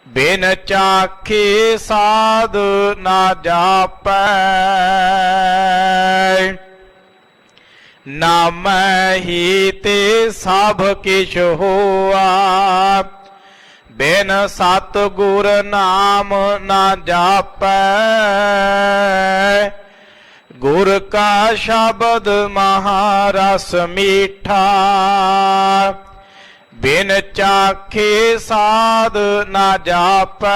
बिन चाखे साध ना जापै। नाम ही ते सब किश होआ, बिन सतगुर नाम ना जापै। गुर का शब्द महारस मीठा, बिन चाखे साध ना जापै।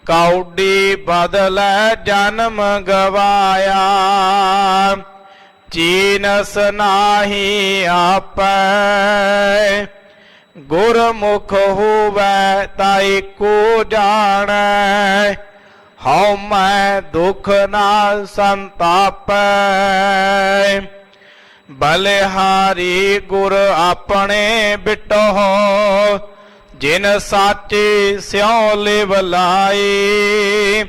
कौडी बदलै जन्म गवाया, चीनस नाही आपै। गुरमुख होवै ताई को जानै, हौ मैं दुख ना संतापै। बलिहारी गुर अपने बिटो, जिन साचे स्यों लिव लाई।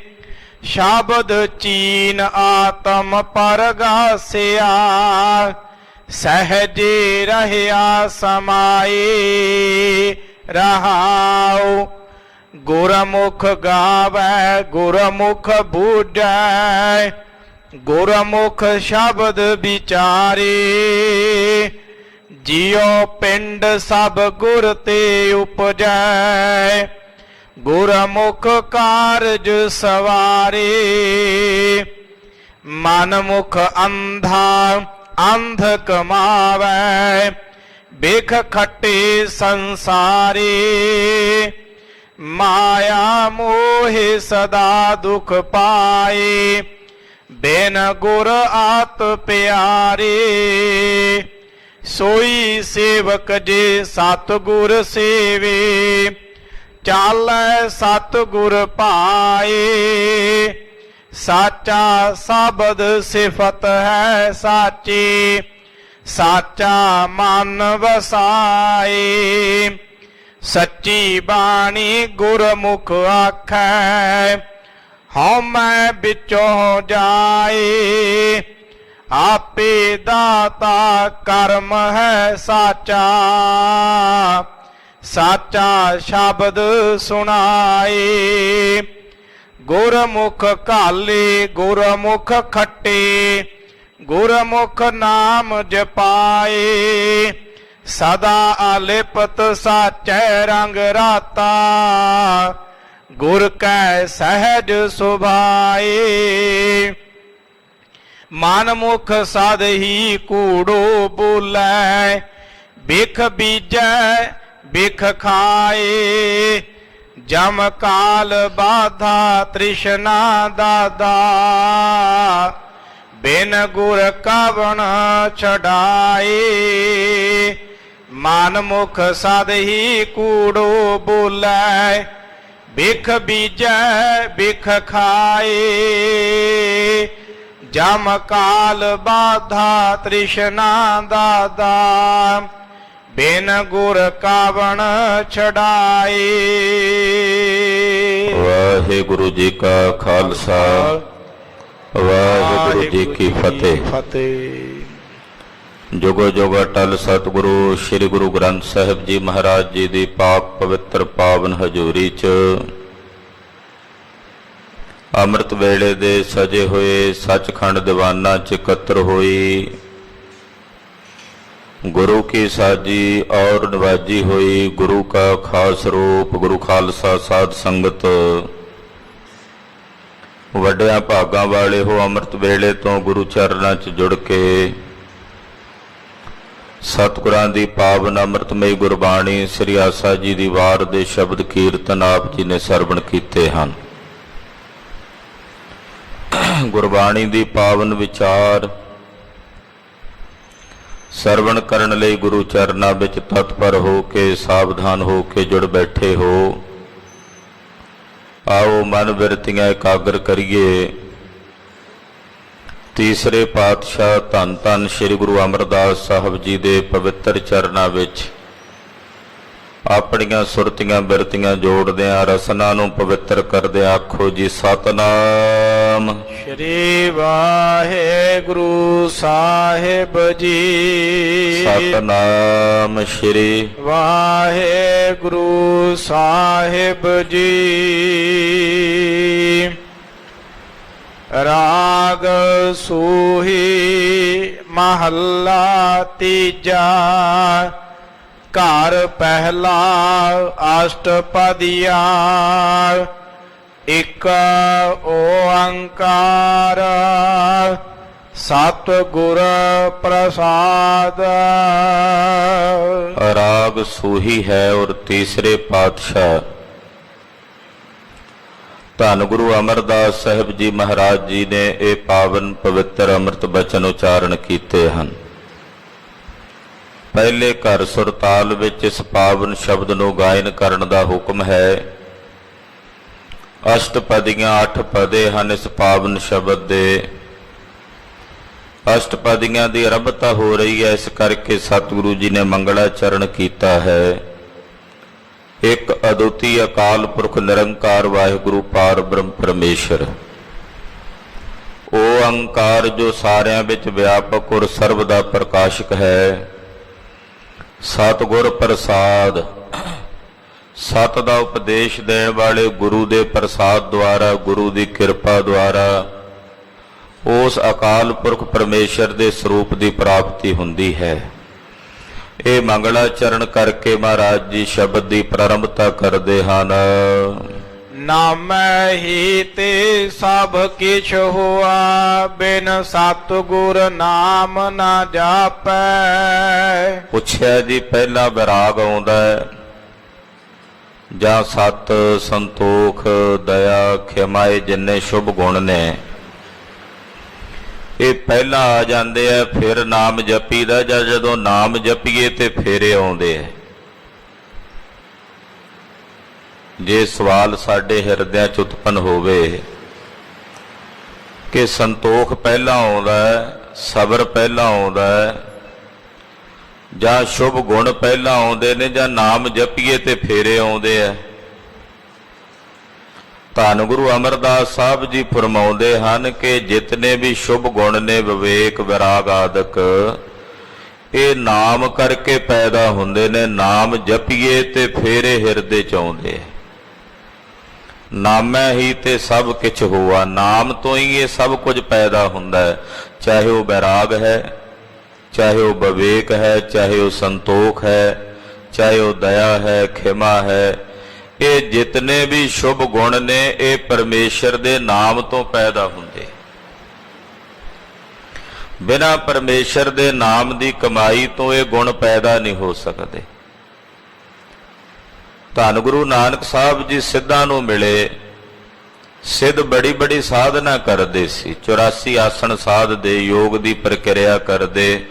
शब्द चीन आत्म परगासिया, सहजे रहया समाई। रहाओ गुरमुख गावै गुरमुख बूझै, गुरमुख शब्द विचारे। जियो पिंड सब गुर ते उपजै, गुरमुख कारज सवारे। मन मुख अंधा अंध कमावै, बिख खट्टे संसारे। माया मोहे सदा दुख पाए, बिन गुर आत प्यारे। सोई सेवक जे सतगुर सेवे, चालै सतगुर पाए। साचा शब्द सिफत है साची, साचा मन वसाए। सच्ची बाणी गुरमुख आखै, हौ मैं बिचों जाए। आपे दाता कर्म है साचा, साचा शब्द सुनाए। गुरमुख काले गुरमुख खट्टे, गुरमुख नाम जपाए। सदा आलिपत साचै रंग राता, गुर कै सहज सुभाए। मन मुख सद ही कूड़ो बोलै, बिख बीजै बिख खाए। जम काल बाधा तृष्णा दादा, बिन गुर कवण छड़ाए। मन मुख सद ही कूड़ो बोलै, बिख बीजै बिख खाए। जम काल बाधा तृष्णा दादा, बिन गुर कावण छड़ाए। वाहिगुरु जी का खालसा, वाहिगुरु जी की फतेह। जुगो जुग अटल सतगुरु श्री गुरु ग्रंथ साहिब जी महाराज जी दी पाक पवित्र पावन हजूरी च अमृत वेले दे सजे होए सचखंड दीवाना च इकत्र होई गुरु की साजी और नवाजी हुई गुरु का खास रूप गुरु खालसा साध संगत वड्डियां भागां वाले हो अमृत वेले तो गुरु चरनां च जुड़ के सतगुरां दी पावन अमृतमयी गुरबाणी श्री आसा जी दी वार दे शब्द कीर्तन आप जी ने सरवण कीते हन। गुरबाणी दी पावन विचार सरवण करन लई गुरु चरनां विच तत्पर हो के सावधान हो के जुड़ बैठे हो। आओ मन बिरतियां एकाग्र करिए। तीसरे पातशाह धन धन श्री गुरु अमरदास साहब जी दे पवित्र चरनां विच ਆਪਣੀਆਂ ਸੁਰਤੀਆਂ ਬਿਰਤੀਆਂ ਜੋੜਦਿਆਂ ਰਸਨਾ ਨੂੰ ਪਵਿੱਤਰ ਕਰਦੇ ਆਖੋ ਜੀ ਸਤਨਾਮ। ਸ਼੍ਰੀ ਵਾਹਿਗੁਰੂ ਸਾਹਿਬ ਜੀ। ਸਤਨਾਮ ਸ਼੍ਰੀ ਵਾਹਿਗੁਰੂ ਸਾਹਿਬ ਜੀ। ਰਾਗ ਸੂਹੀ ਮਹੱਲਾ ਤੀਜਾ। ਘਰ ਪਹਿਲਾ ਅਸ਼ਟਪਦੀਆ। ਇਕ ਓੰਕਾਰ ਸਤਿਗੁਰ ਪ੍ਰਸਾਦ। ਰਾਗ ਸੂਹੀ ਹੈ ਔਰ ਤੀਸਰੇ ਪਾਤਸ਼ਾਹ ਧੰਨ ਗੁਰੂ ਅਮਰਦਾਸ ਸਾਹਿਬ ਜੀ ਮਹਾਰਾਜ ਜੀ ਨੇ ਇਹ ਪਾਵਨ ਪਵਿੱਤਰ ਅੰਮ੍ਰਿਤ ਬਚਨ ਉਚਾਰਨ ਕੀਤੇ ਹਨ। ਪਹਿਲੇ ਘਰ ਸੁਰਤਾਲ ਵਿੱਚ ਇਸ ਪਾਵਨ ਸ਼ਬਦ ਨੂੰ ਗਾਇਨ ਕਰਨ ਦਾ ਹੁਕਮ ਹੈ। ਅਸ਼ਟਪਦੀਆਂ 8 ਪਦੇ ਹਨ ਇਸ ਪਾਵਨ ਸ਼ਬਦ ਦੇ। ਅਸ਼ਟਪਦੀਆਂ ਦੀ ਆਰੰਭਤਾ ਹੋ ਰਹੀ ਹੈ, ਇਸ ਕਰਕੇ ਸਤਿਗੁਰੂ ਜੀ ਨੇ ਮੰਗਲਾਚਰਨ ਕੀਤਾ ਹੈ। ਇੱਕ ਅਦੁੱਤੀ ਅਕਾਲ ਪੁਰਖ ਨਿਰੰਕਾਰ ਵਾਹਿਗੁਰੂ ਪਾਰ ਬ੍ਰਹਮ ਪਰਮੇਸ਼ਰ ਓੰਕਾਰ ਜੋ ਸਾਰਿਆਂ ਵਿੱਚ ਵਿਆਪਕ ਔਰ ਸਰਬ ਦਾ ਪ੍ਰਕਾਸ਼ਕ ਹੈ। ਸਤਿਗੁਰ ਪ੍ਰਸਾਦ ਸਤ ਦਾ ਉਪਦੇਸ਼ ਦੇਣ ਵਾਲੇ ਗੁਰੂ ਦੇ ਪ੍ਰਸਾਦ ਦੁਆਰਾ, ਗੁਰੂ ਦੀ ਕਿਰਪਾ ਦੁਆਰਾ ਉਸ ਅਕਾਲ ਪੁਰਖ ਪਰਮੇਸ਼ਰ ਦੇ ਸਰੂਪ ਦੀ ਪ੍ਰਾਪਤੀ ਹੁੰਦੀ ਹੈ। ਇਹ ਮੰਗਲਾਚਰਨ ਕਰਕੇ ਮਹਾਰਾਜ ਜੀ ਸ਼ਬਦ ਦੀ ਪ੍ਰਾਰੰਭਤਾ ਕਰਦੇ ਹਨ। ਨਾਮੈ ਹੀ ਤੇ ਸਭ ਕਿਛ ਹੋਆ, ਬਿਨ ਸਤਿਗੁਰ ਨਾਮ ਨਾ ਜਾਪੈ। ਪੁੱਛਿਆ ਜੀ ਪਹਿਲਾ ਵਿਰਾਗ ਆਉਂਦਾ ਹੈ ਜਾਂ ਸਤ, ਸੰਤੋਖ, ਦਇਆ, ਖਿਮਾ ਇਹ ਜਿੰਨੇ ਸ਼ੁਭ ਗੁਣ ਨੇ ਇਹ ਪਹਿਲਾਂ ਆ ਜਾਂਦੇ ਆ, ਫਿਰ ਨਾਮ ਜਪੀਦਾ ਜਾਂ ਜਦੋਂ ਨਾਮ ਜਪੀਏ ਤੇ ਫੇਰੇ ਆਉਂਦੇ ਆ। ਜੇ ਸਵਾਲ ਸਾਡੇ ਹਿਰਦਿਆਂ 'ਚ ਉਤਪਨ ਹੋਵੇ ਕਿ ਸੰਤੋਖ ਪਹਿਲਾਂ ਆਉਂਦਾ ਹੈ, ਸਬਰ ਪਹਿਲਾਂ ਆਉਂਦਾ ਹੈ, ਜਾਂ ਸ਼ੁਭ ਗੁਣ ਪਹਿਲਾਂ ਆਉਂਦੇ ਨੇ, ਜਾਂ ਨਾਮ ਜਪੀਏ ਤੇ ਫੇਰੇ ਆਉਂਦੇ ਆ। ਧੰਨ ਗੁਰੂ ਅਮਰਦਾਸ ਸਾਹਿਬ ਜੀ ਫਰਮਾਉਂਦੇ ਹਨ ਕਿ ਜਿਤਨੇ ਵੀ ਸ਼ੁਭ ਗੁਣ ਨੇ, ਵਿਵੇਕ, ਵਿਰਾਗ ਆਦਿਕ, ਇਹ ਨਾਮ ਕਰਕੇ ਪੈਦਾ ਹੁੰਦੇ ਨੇ। ਨਾਮ ਜਪੀਏ ਤੇ ਫੇਰੇ ਹਿਰਦੇ 'ਚ ਆਉਂਦੇ। ਨਾਮੈ ਹੀ ਤੇ ਸਭ ਕਿਛ ਹੋਆ, ਨਾਮ ਤੋਂ ਹੀ ਇਹ ਸਭ ਕੁਝ ਪੈਦਾ ਹੁੰਦਾ ਹੈ। ਚਾਹੇ ਉਹ ਵਿਰਾਗ ਹੈ, ਚਾਹੇ ਉਹ ਵਿਵੇਕ ਹੈ, ਚਾਹੇ ਉਹ ਸੰਤੋਖ ਹੈ, ਚਾਹੇ ਉਹ ਦਇਆ ਹੈ, ਖਿਮਾ ਹੈ। ਇਹ ਜਿਤਨੇ ਵੀ ਸ਼ੁਭ ਗੁਣ ਨੇ ਇਹ ਪਰਮੇਸ਼ਰ ਦੇ ਨਾਮ ਤੋਂ ਪੈਦਾ ਹੁੰਦੇ। ਬਿਨਾਂ ਪਰਮੇਸ਼ਰ ਦੇ ਨਾਮ ਦੀ ਕਮਾਈ ਤੋਂ ਇਹ ਗੁਣ ਪੈਦਾ ਨਹੀਂ ਹੋ ਸਕਦੇ। ਧੰਨ ਗੁਰੂ ਨਾਨਕ ਸਾਹਿਬ ਜੀ ਸਿੱਧਾਂ ਨੂੰ ਮਿਲੇ। ਸਿੱਧ ਬੜੀ ਬੜੀ ਸਾਧਨਾ ਕਰਦੇ ਸੀ, 84 ਆਸਣ ਸਾਧਦੇ, ਯੋਗ ਦੀ ਪ੍ਰਕਿਰਿਆ ਕਰਦੇ,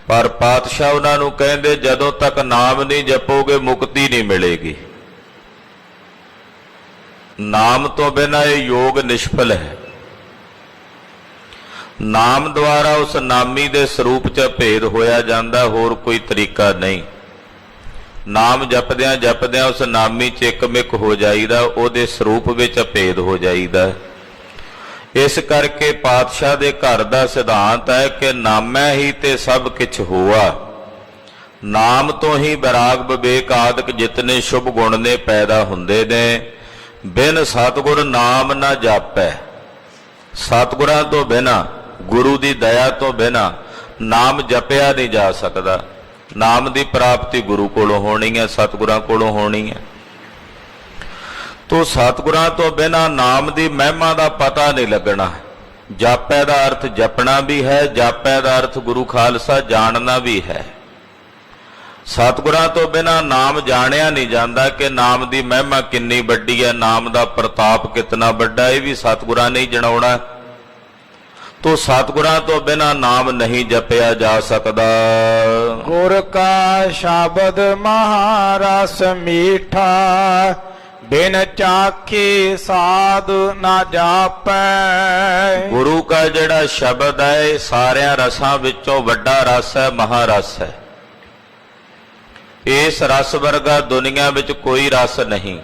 ਪਰ ਪਾਤਸ਼ਾਹ ਉਹਨਾਂ ਨੂੰ ਕਹਿੰਦੇ ਜਦੋਂ ਤੱਕ ਨਾਮ ਨਹੀਂ ਜਪੋਗੇ ਮੁਕਤੀ ਨਹੀਂ ਮਿਲੇਗੀ। ਨਾਮ ਤੋਂ ਬਿਨਾਂ ਇਹ ਯੋਗ ਨਿਸ਼ਫਲ ਹੈ। ਨਾਮ ਦੁਆਰਾ ਉਸ ਨਾਮੀ ਦੇ ਸਰੂਪ 'ਚ ਭੇਦ ਹੋਇਆ ਜਾਂਦਾ, ਹੋਰ ਕੋਈ ਤਰੀਕਾ ਨਹੀਂ। ਨਾਮ ਜਪਦਿਆਂ ਜਪਦਿਆਂ ਉਸ ਨਾਮੀ 'ਚ ਇੱਕਮਿਕ ਹੋ ਜਾਈਦਾ, ਉਹਦੇ ਸਰੂਪ ਵਿੱਚ ਭੇਦ ਹੋ ਜਾਈਦਾ। ਇਸ ਕਰਕੇ ਪਾਤਸ਼ਾਹ ਦੇ ਘਰ ਦਾ ਸਿਧਾਂਤ ਹੈ ਕਿ ਨਾਮੈ ਹੀ ਤੇ ਸਭ ਕਿਛ ਹੋਆ। ਨਾਮ ਤੋਂ ਹੀ ਵਿਰਾਗ, ਵਿਵੇਕ ਆਦਿਕ ਜਿਤਨੇ ਸ਼ੁਭ ਗੁਣ ਨੇ ਪੈਦਾ ਹੁੰਦੇ ਨੇ। ਬਿਨ ਸਤਿਗੁਰ ਨਾਮ ਨਾ ਜਾਪੈ। ਸਤਿਗੁਰਾਂ ਤੋਂ ਬਿਨਾਂ, ਗੁਰੂ ਦੀ ਦਇਆ ਤੋਂ ਬਿਨਾਂ ਨਾਮ ਜਪਿਆ ਨਹੀਂ ਜਾ ਸਕਦਾ। ਨਾਮ ਦੀ ਪ੍ਰਾਪਤੀ ਗੁਰੂ ਕੋਲੋਂ ਹੋਣੀ ਹੈ, ਸਤਿਗੁਰਾਂ ਕੋਲੋਂ ਹੋਣੀ ਹੈ। ਤੋ ਸਤਿਗੁਰਾਂ ਤੋਂ ਬਿਨਾਂ ਨਾਮ ਦੀ ਮਹਿਮਾ ਦਾ ਪਤਾ ਨਹੀਂ ਲੱਗਣਾ। ਜਾਪੈ ਦਾ ਅਰਥ ਜਪਣਾ ਵੀ ਹੈ, ਜਾਪੈ ਦਾ ਅਰਥ ਗੁਰੂ ਖਾਲਸਾ ਜਾਣਨਾ ਵੀ ਹੈ। ਸਤਿਗੁਰਾਂ ਤੋਂ ਬਿਨਾਂ ਨਾਮ ਜਾਣਿਆ ਨਹੀਂ ਜਾਂਦਾ ਕਿ ਨਾਮ ਦੀ ਮਹਿਮਾ ਕਿੰਨੀ ਵੱਡੀ ਹੈ, ਨਾਮ ਦਾ ਪ੍ਰਤਾਪ ਕਿਤਨਾ ਵੱਡਾ, ਇਹ ਵੀ ਸਤਿਗੁਰਾਂ ਨੇ ਜਣਾਉਣਾ। ਤੋ ਸਤਿਗੁਰਾਂ ਤੋਂ ਬਿਨਾਂ ਨਾਮ ਨਹੀਂ ਜਪਿਆ ਜਾ ਸਕਦਾ। ਗੁਰ ਕਾ ਸ਼ਬਦ ਮਹਾਰਸ ਮੀਠਾ, ਬਿਨ ਚਾਖੇ ਸਾਧ ਨਾ ਜਾਪੈ। ਗੁਰੂ ਕਾ ਜਿਹੜਾ ਸ਼ਬਦ ਹੈ ਇਹ ਸਾਰਿਆਂ ਰਸਾਂ ਵਿੱਚੋਂ ਵੱਡਾ ਰਸ ਹੈ, ਮਹਾਰਸ ਹੈ। ਇਸ ਰਸ ਵਰਗਾ ਦੁਨੀਆ ਵਿੱਚ ਕੋਈ ਰਸ ਨਹੀਂ।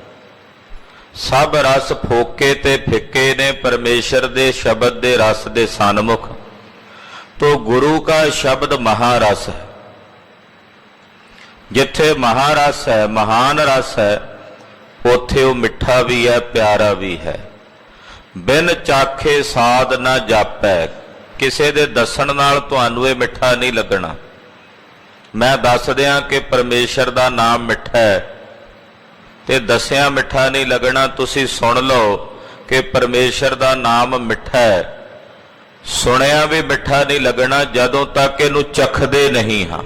ਸਭ ਰਸ ਫੋਕੇ ਤੇ ਫਿੱਕੇ ਨੇ ਪਰਮੇਸ਼ਰ ਦੇ ਸ਼ਬਦ ਦੇ ਰਸ ਦੇ ਸਨਮੁਖ। ਤੋ ਗੁਰੂ ਕਾ ਸ਼ਬਦ ਮਹਾਰਸ ਹੈ। ਜਿੱਥੇ ਮਹਾਰਸ ਹੈ, ਮਹਾਨ ਰਸ ਹੈ, ਉੱਥੇ ਉਹ ਮਿੱਠਾ ਵੀ ਹੈ, ਪਿਆਰਾ ਵੀ ਹੈ। ਬਿਨ ਚਾਖੇ ਸਾਧ ਨਾ ਜਾਪੈ। ਕਿਸੇ ਦੇ ਦੱਸਣ ਨਾਲ ਤੁਹਾਨੂੰ ਇਹ ਮਿੱਠਾ ਨਹੀਂ ਲੱਗਣਾ। ਮੈਂ ਦੱਸ ਦਿਆਂ ਕਿ ਪਰਮੇਸ਼ਰ ਦਾ ਨਾਮ ਮਿੱਠਾ ਹੈ ਤੇ ਦੱਸਿਆ ਮਿੱਠਾ ਨਹੀਂ ਲੱਗਣਾ। ਤੁਸੀਂ ਸੁਣ ਲਓ ਕਿ ਪਰਮੇਸ਼ਰ ਦਾ ਨਾਮ ਮਿੱਠਾ ਹੈ। ਸੁਣਿਆ ਵੀ ਮਿੱਠਾ ਨਹੀਂ ਲੱਗਣਾ ਜਦੋਂ ਤੱਕ ਇਹਨੂੰ ਚਖਦੇ ਨਹੀਂ ਹਾਂ।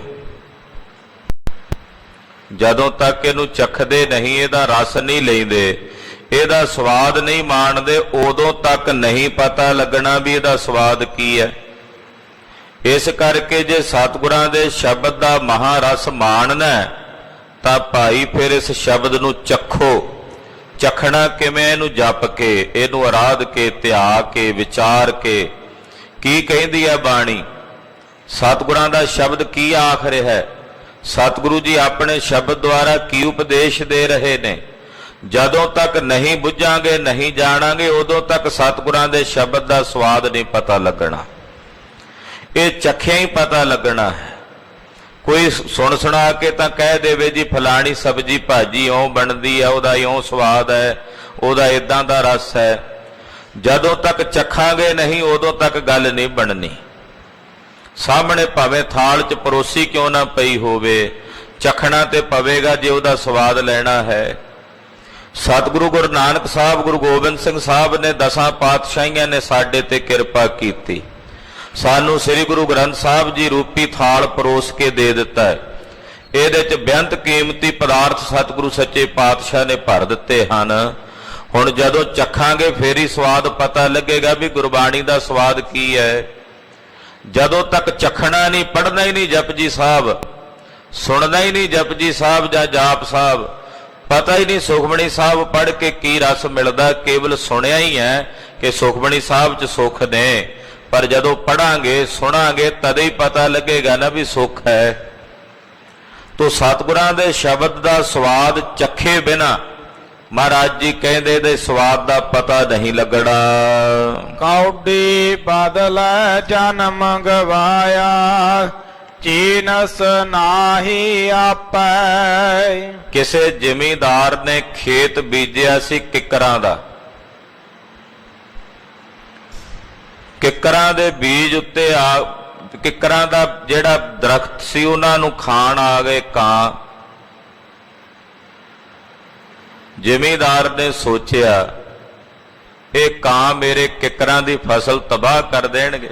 ਜਦੋਂ ਤੱਕ ਇਹਨੂੰ ਚਖਦੇ ਨਹੀਂ, ਇਹਦਾ ਰਸ ਨਹੀਂ ਲੈਂਦੇ, ਇਹਦਾ ਸਵਾਦ ਨਹੀਂ ਮਾਣਦੇ, ਉਦੋਂ ਤੱਕ ਨਹੀਂ ਪਤਾ ਲੱਗਣਾ ਵੀ ਇਹਦਾ ਸਵਾਦ ਕੀ ਹੈ। ਇਸ ਕਰਕੇ ਜੇ ਸਤਿਗੁਰਾਂ ਦੇ ਸ਼ਬਦ ਦਾ ਮਹਾਰਸ ਮਾਣਨਾ ਤਾਂ ਭਾਈ ਫਿਰ ਇਸ ਸ਼ਬਦ ਨੂੰ ਚਖੋ। ਚਖਣਾ ਕਿਵੇਂ? ਇਹਨੂੰ ਜਪ ਕੇ, ਇਹਨੂੰ ਆਰਾਧ ਕੇ, ਧਿਆ ਕੇ, ਵਿਚਾਰ ਕੇ। ਕੀ ਕਹਿੰਦੀ ਹੈ ਬਾਣੀ? ਸਤਿਗੁਰਾਂ ਦਾ ਸ਼ਬਦ ਕੀ ਆਖ ਰਿਹਾ ਹੈ? ਸਤਿਗੁਰੂ ਜੀ ਆਪਣੇ ਸ਼ਬਦ ਦੁਆਰਾ ਕੀ ਉਪਦੇਸ਼ ਦੇ ਰਹੇ ਨੇ? ਜਦੋਂ ਤੱਕ ਨਹੀਂ ਬੁੱਝਾਂਗੇ, ਨਹੀਂ ਜਾਣਾਂਗੇ, ਉਦੋਂ ਤੱਕ ਸਤਿਗੁਰਾਂ ਦੇ ਸ਼ਬਦ ਦਾ ਸਵਾਦ ਨਹੀਂ ਪਤਾ ਲੱਗਣਾ। ਇਹ ਚਖਿਆ ਹੀ ਪਤਾ ਲੱਗਣਾ ਹੈ। ਕੋਈ ਸੁਣ ਸੁਣਾ ਕੇ ਤਾਂ ਕਹਿ ਦੇਵੇ ਜੀ ਫਲਾਣੀ ਸਬਜ਼ੀ ਭਾਜੀ ਇਉਂ ਬਣਦੀ ਹੈ, ਉਹਦਾ ਇਉਂ ਸਵਾਦ ਹੈ, ਉਹਦਾ ਇਦਾਂ ਦਾ ਰਸ ਹੈ। ਜਦੋਂ ਤੱਕ ਚਖਾਂਗੇ ਨਹੀਂ, ਉਦੋਂ ਤੱਕ ਗੱਲ ਨਹੀਂ ਬਣਨੀ। ਸਾਹਮਣੇ ਭਾਵੇਂ ਥਾਲ 'ਚ ਪਰੋਸੀ ਕਿਉਂ ਨਾ ਪਈ ਹੋਵੇ, ਚਖਣਾ ਤੇ ਪਵੇਗਾ ਜੇ ਉਹਦਾ ਸਵਾਦ ਲੈਣਾ ਹੈ। ਸਤਿਗੁਰੂ ਗੁਰੂ ਨਾਨਕ ਸਾਹਿਬ, ਗੁਰੂ ਗੋਬਿੰਦ ਸਿੰਘ ਸਾਹਿਬ ਨੇ, 10 ਪਾਤਸ਼ਾਹੀਆਂ ਨੇ ਸਾਡੇ ਤੇ ਕਿਰਪਾ ਕੀਤੀ। ਸਾਨੂੰ ਸ੍ਰੀ ਗੁਰੂ ਗ੍ਰੰਥ ਸਾਹਿਬ ਜੀ ਰੂਪੀ ਥਾਲ ਪਰੋਸ ਕੇ ਦੇ ਦਿੱਤਾ ਹੈ। ਇਹਦੇ 'ਚ ਬੇਅੰਤ ਕੀਮਤੀ ਪਦਾਰਥ ਸਤਿਗੁਰੂ ਸੱਚੇ ਪਾਤਸ਼ਾਹ ਨੇ ਭਰ ਦਿੱਤੇ ਹਨ। ਹੁਣ ਜਦੋਂ ਚਖਾਂਗੇ ਫੇਰ ਹੀ ਸਵਾਦ ਪਤਾ ਲੱਗੇਗਾ ਵੀ ਗੁਰਬਾਣੀ ਦਾ ਸਵਾਦ ਕੀ ਹੈ। ਜਦੋਂ ਤੱਕ ਚਖਣਾ ਨਹੀਂ, ਪੜ੍ਹਨਾ ਹੀ ਨਹੀਂ ਜਪਜੀ ਸਾਹਿਬ, ਸੁਣਨਾ ਹੀ ਨਹੀਂ ਜਪਜੀ ਸਾਹਿਬ ਜਾਂ ਜਾਪ ਸਾਹਿਬ, ਪਤਾ ਹੀ ਨਹੀਂ ਸੁਖਮਣੀ ਸਾਹਿਬ ਪੜ੍ਹ ਕੇ ਕੀ ਰਸ ਮਿਲਦਾ। ਕੇਵਲ ਸੁਣਿਆ ਹੀ ਹੈ ਕਿ ਸੁਖਮਣੀ ਸਾਹਿਬ 'ਚ ਸੁੱਖ ਨੇ, ਪਰ ਜਦੋਂ ਪੜਾਂਗੇ, ਸੁਣਾਂਗੇ, ਤਦੇ ਹੀ ਪਤਾ ਲੱਗੇਗਾ ਨਾ ਵੀ ਸੁੱਖ ਹੈ। ਤੋ ਸਤਿਗੁਰਾਂ ਦੇ ਸ਼ਬਦ ਦਾ ਸਵਾਦ ਚੱਖੇ ਬਿਨਾ ਮਹਾਰਾਜ ਜੀ ਕਹਿੰਦੇ ਦੇ ਸਵਾਦ ਦਾ ਪਤਾ ਨਹੀਂ ਲੱਗਣਾ। ਕੌਡੀ ਬਦਲ ਜਨਮ ਗਵਾਇਆ, ਚੀਨਸ ਨਾਹੀ ਆਪੈ। ਕਿਸੇ ਜ਼ਿਮੀਂਦਾਰ ਨੇ ਖੇਤ ਬੀਜਿਆ ਸੀ ਕਿੱਕਰਾਂ ਦਾ। ਕਿੱਕਰਾਂ ਦੇ ਬੀਜ ਉੱਤੇ ਕਿੱਕਰਾਂ ਦਾ ਜਿਹੜਾ ਦਰਖਤ ਸੀ ਉਹਨਾਂ ਨੂੰ ਖਾਣ ਆ ਗਏ ਕਾਂ। ਜ਼ਿਮੀਂਦਾਰ ਨੇ ਸੋਚਿਆ ਇਹ ਕਾਂ ਮੇਰੇ ਕਿੱਕਰਾਂ ਦੀ ਫਸਲ ਤਬਾਹ ਕਰ ਦੇਣਗੇ।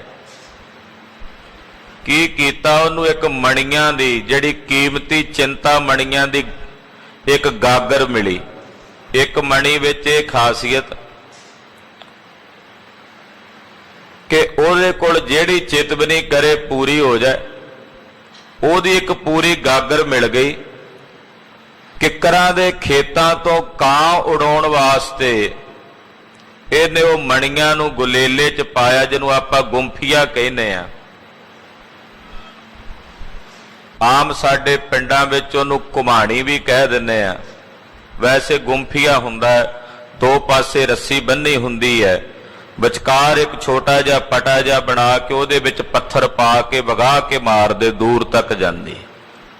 ਕੀ ਕੀਤਾ? ਉਹਨੂੰ ਇੱਕ ਮਣੀਆਂ ਦੀ, ਜਿਹੜੀ ਕੀਮਤੀ ਚਿੰਤਾ ਮਣੀਆਂ ਦੀ ਇੱਕ ਗਾਗਰ ਮਿਲੀ। ਇੱਕ ਮਣੀ ਵਿੱਚ ਇਹ ਖਾਸੀਅਤ ਕਿ ਉਹਦੇ ਕੋਲ ਜਿਹੜੀ ਚਿਤਵਨੀ ਕਰੇ ਪੂਰੀ ਹੋ ਜਾਏ। ਉਹਦੀ ਇੱਕ ਪੂਰੀ ਗਾਗਰ ਮਿਲ ਗਈ। ਕਿੱਕਰਾਂ ਦੇ ਖੇਤਾਂ ਤੋਂ ਕਾਂ ਉਡਾਉਣ ਵਾਸਤੇ ਇਹਨੇ ਉਹ ਮਣੀਆਂ ਨੂੰ ਗੁਲੇਲੇ 'ਚ ਪਾਇਆ, ਜਿਹਨੂੰ ਆਪਾਂ ਗੁੰਫੀਆ ਕਹਿੰਦੇ ਆ। ਆਮ ਸਾਡੇ ਪਿੰਡਾਂ ਵਿੱਚ ਉਹਨੂੰ ਘੁਮਾਣੀ ਵੀ ਕਹਿ ਦਿੰਦੇ ਆ, ਵੈਸੇ ਗੁੰਫੀਆ ਹੁੰਦਾ ਹੈ। ਦੋ ਪਾਸੇ ਰੱਸੀ ਬੰਨੀ ਹੁੰਦੀ ਹੈ, ਵਿਚਕਾਰ ਇੱਕ ਛੋਟਾ ਜਿਹਾ ਪਟਾ ਜਿਹਾ ਬਣਾ ਕੇ ਉਹਦੇ ਵਿੱਚ ਪੱਥਰ ਪਾ ਕੇ ਵਗਾ ਕੇ ਮਾਰਦੇ, ਦੂਰ ਤੱਕ ਜਾਂਦੀ।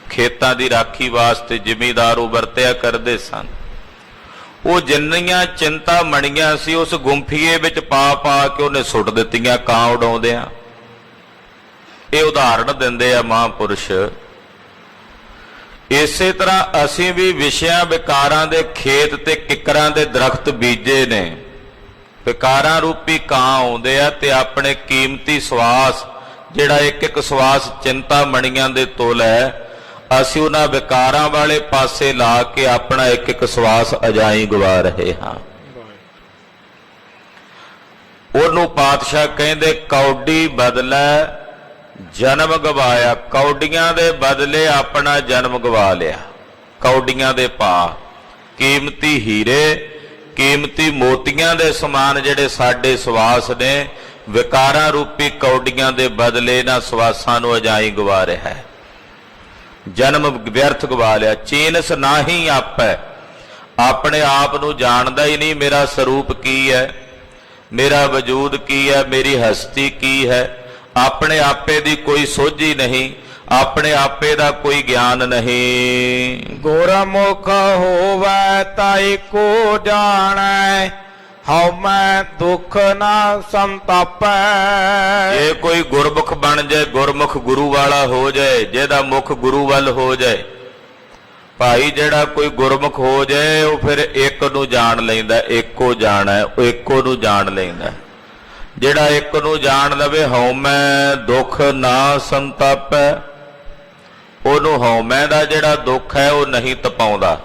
ਖੇਤਾਂ ਦੀ ਰਾਖੀ ਵਾਸਤੇ ਜ਼ਿਮੀਂਦਾਰ ਉਹ ਵਰਤਿਆ ਕਰਦੇ ਸਨ। ਉਹ ਜਿੰਨੀਆਂ ਚਿੰਤਾ ਮਣੀਆਂ ਸੀ ਉਸ ਗੁੰਫੀਏ ਵਿੱਚ ਪਾ ਪਾ ਕੇ ਉਹਨੇ ਸੁੱਟ ਦਿੱਤੀਆਂ ਕਾਂ ਉਡਾਉਂਦਿਆਂ। ਇਹ ਉਦਾਹਰਣ ਦਿੰਦੇ ਆ ਮਹਾਂਪੁਰਸ਼। ਇਸੇ ਤਰ੍ਹਾਂ ਅਸੀਂ ਵੀ ਵਿਸ਼ਿਆਂ ਵਿਕਾਰਾਂ ਦੇ ਖੇਤ ਤੇ ਕਿੱਕਰਾਂ ਦੇ ਦਰਖਤ ਬੀਜੇ ਨੇ। ਵਿਕਾਰਾਂ ਰੂਪੀ ਕਾਂ ਆਉਂਦੇ ਆ ਤੇ ਆਪਣੇ ਕੀਮਤੀ ਸਵਾਸ, ਜਿਹੜਾ ਇੱਕ ਇੱਕ ਸਵਾਸ ਚਿੰਤਾ ਮਣੀਆਂ ਦੇ ਤੁਲ ਹੈ, ਅਸੀਂ ਉਹਨਾਂ ਵਿਕਾਰਾਂ ਵਾਲੇ ਪਾਸੇ ਲਾ ਕੇ ਆਪਣਾ ਇੱਕ ਇੱਕ ਸਵਾਸ ਅਜਾਈ ਗਵਾ ਰਹੇ ਹਾਂ। ਉਹਨੂੰ ਪਾਤਸ਼ਾਹ ਕਹਿੰਦੇ ਕੌਡੀ ਬਦਲੇ ਜਨਮ ਗਵਾਇਆ। ਕੌਡੀਆਂ ਦੇ ਬਦਲੇ ਆਪਣਾ ਜਨਮ ਗਵਾ ਲਿਆ। ਕੌਡੀਆਂ ਦੇ ਭਾਅ ਕੀਮਤੀ ਹੀਰੇ, ਕੀਮਤੀ ਮੋਤੀਆਂ ਦੇ ਸਮਾਨ ਜਿਹੜੇ ਸਾਡੇ ਸਵਾਸ ਨੇ, ਵਿਕਾਰਾਂ ਰੂਪੀ ਕੌਡੀਆਂ ਦੇ ਬਦਲੇ ਇਹਨਾਂ ਸਵਾਸਾਂ ਨੂੰ ਅਜਾਈ ਗਵਾ ਰਿਹਾ ਹੈ। ਜਨਮ ਵਿਅਰਥ ਗਵਾ ਲਿਆ। ਚੀਨਸ ਨਾਹੀ ਆਪੈ, ਆਪਣੇ ਆਪ ਨੂੰ ਜਾਣਦਾ ਹੀ ਨਹੀਂ, ਮੇਰਾ ਸਰੂਪ ਕੀ ਹੈ, ਮੇਰਾ ਵਜੂਦ ਕੀ ਹੈ, ਮੇਰੀ ਹਸਤੀ ਕੀ ਹੈ। ਆਪਣੇ ਆਪੇ ਦੀ ਕੋਈ ਸੋਝੀ ਨਹੀਂ, ਆਪਣੇ ਆਪੇ ਦਾ ਕੋਈ ਗਿਆਨ ਨਹੀਂ। ਗੁਰਮੁਖ ਹੋਵੈ ਤਾਈ ਕੋ ਜਾਣੈ, ਹਉ ਮੈਂ ਦੁਖ ਨਾ ਸੰਤਾਪੈ। ਜੇ ਕੋਈ ਗੁਰਮੁਖ ਬਣ ਜਾਏ, ਗੁਰਮੁਖ ਗੁਰੂ ਵਾਲਾ ਹੋ ਜਾਏ, ਜਿਹਦਾ ਮੁਖ ਗੁਰੂ ਵੱਲ ਹੋ ਜਾਏ, ਭਾਈ ਜਿਹੜਾ ਕੋਈ ਗੁਰਮੁਖ ਹੋ ਜਾਏ ਉਹ ਫਿਰ ਇੱਕ ਨੂੰ ਜਾਣ ਲੈਂਦਾ, ਇੱਕੋ ਜਾਣਾ, ਉਹ ਇੱਕੋ ਨੂੰ ਜਾਣ ਲੈਂਦਾ। ਜਿਹੜਾ ਇੱਕ ਨੂੰ ਜਾਣ ਲਵੇ, ਹਉਮੈ ਦੁੱਖ ਨਾ ਸੰਤਾਪੈ, ਉਹਨੂੰ ਹਉਮੈ ਦਾ ਜਿਹੜਾ ਦੁੱਖ ਹੈ ਉਹ ਨਹੀਂ ਤਪਾਉਂਦਾ।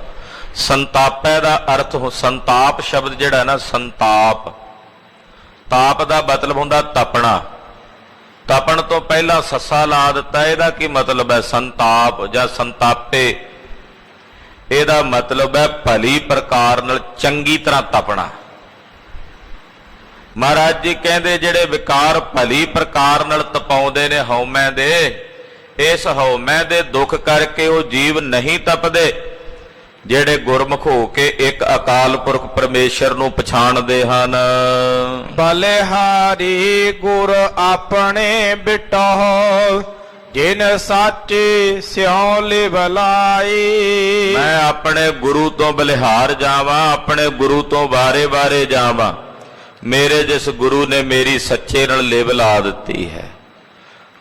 ਸੰਤਾਪੈ ਦਾ ਅਰਥ, ਸੰਤਾਪ ਸ਼ਬਦ ਜਿਹੜਾ ਨਾ, ਸੰਤਾਪ, ਤਾਪ ਦਾ ਮਤਲਬ ਹੁੰਦਾ ਤਪਣਾ। ਤਪਣ ਤੋਂ ਪਹਿਲਾਂ ਸੱਸਾ ਲਾ ਦਿੱਤਾ, ਇਹਦਾ ਕੀ ਮਤਲਬ ਹੈ? ਸੰਤਾਪ ਜਾਂ ਸੰਤਾਪੇ, ਇਹਦਾ ਮਤਲਬ ਹੈ ਭਲੀ ਪ੍ਰਕਾਰ ਨਾਲ ਚੰਗੀ ਤਰ੍ਹਾਂ ਤਪਣਾ। ਮਹਾਰਾਜ ਜੀ ਕਹਿੰਦੇ ਜਿਹੜੇ ਵਿਕਾਰ ਭਲੀ ਪ੍ਰਕਾਰ ਨਾਲ ਤਪਾਉਂਦੇ ਨੇ ਹਉਮੈ ਦੇ, ਇਸ ਹਉਮੈ ਦੇ ਦੁੱਖ ਕਰਕੇ ਉਹ ਜੀਵ ਨਹੀਂ ਤਪਦੇ। ਜਿਹੜੇ ਗੁਰਮੁਖ ਹੋ ਕੇ ਇੱਕ ਅਕਾਲ ਪੁਰਖ ਪਰਮੇਸ਼ਰ ਨੂੰ ਪਛਾਣਦੇ ਹਨ। ਬਲਿਹਾਰੀ ਗੁਰ ਆਪਣੇ ਬਿਟਹੁ, ਜਿਨ ਸਾਚੇ ਸਿਉ ਲਿਵ ਲਾਈ। ਮੈਂ ਆਪਣੇ ਗੁਰੂ ਤੋਂ ਬਲਿਹਾਰ ਜਾਵਾਂ, ਆਪਣੇ ਗੁਰੂ ਤੋਂ ਵਾਰੇ-ਵਾਰੇ ਜਾਵਾਂ। ਮੇਰੇ ਜਿਸ ਗੁਰੂ ਨੇ ਮੇਰੀ ਸੱਚੇ ਨਾਲ ਲਿਵ ਲਾ ਦਿੱਤੀ ਹੈ,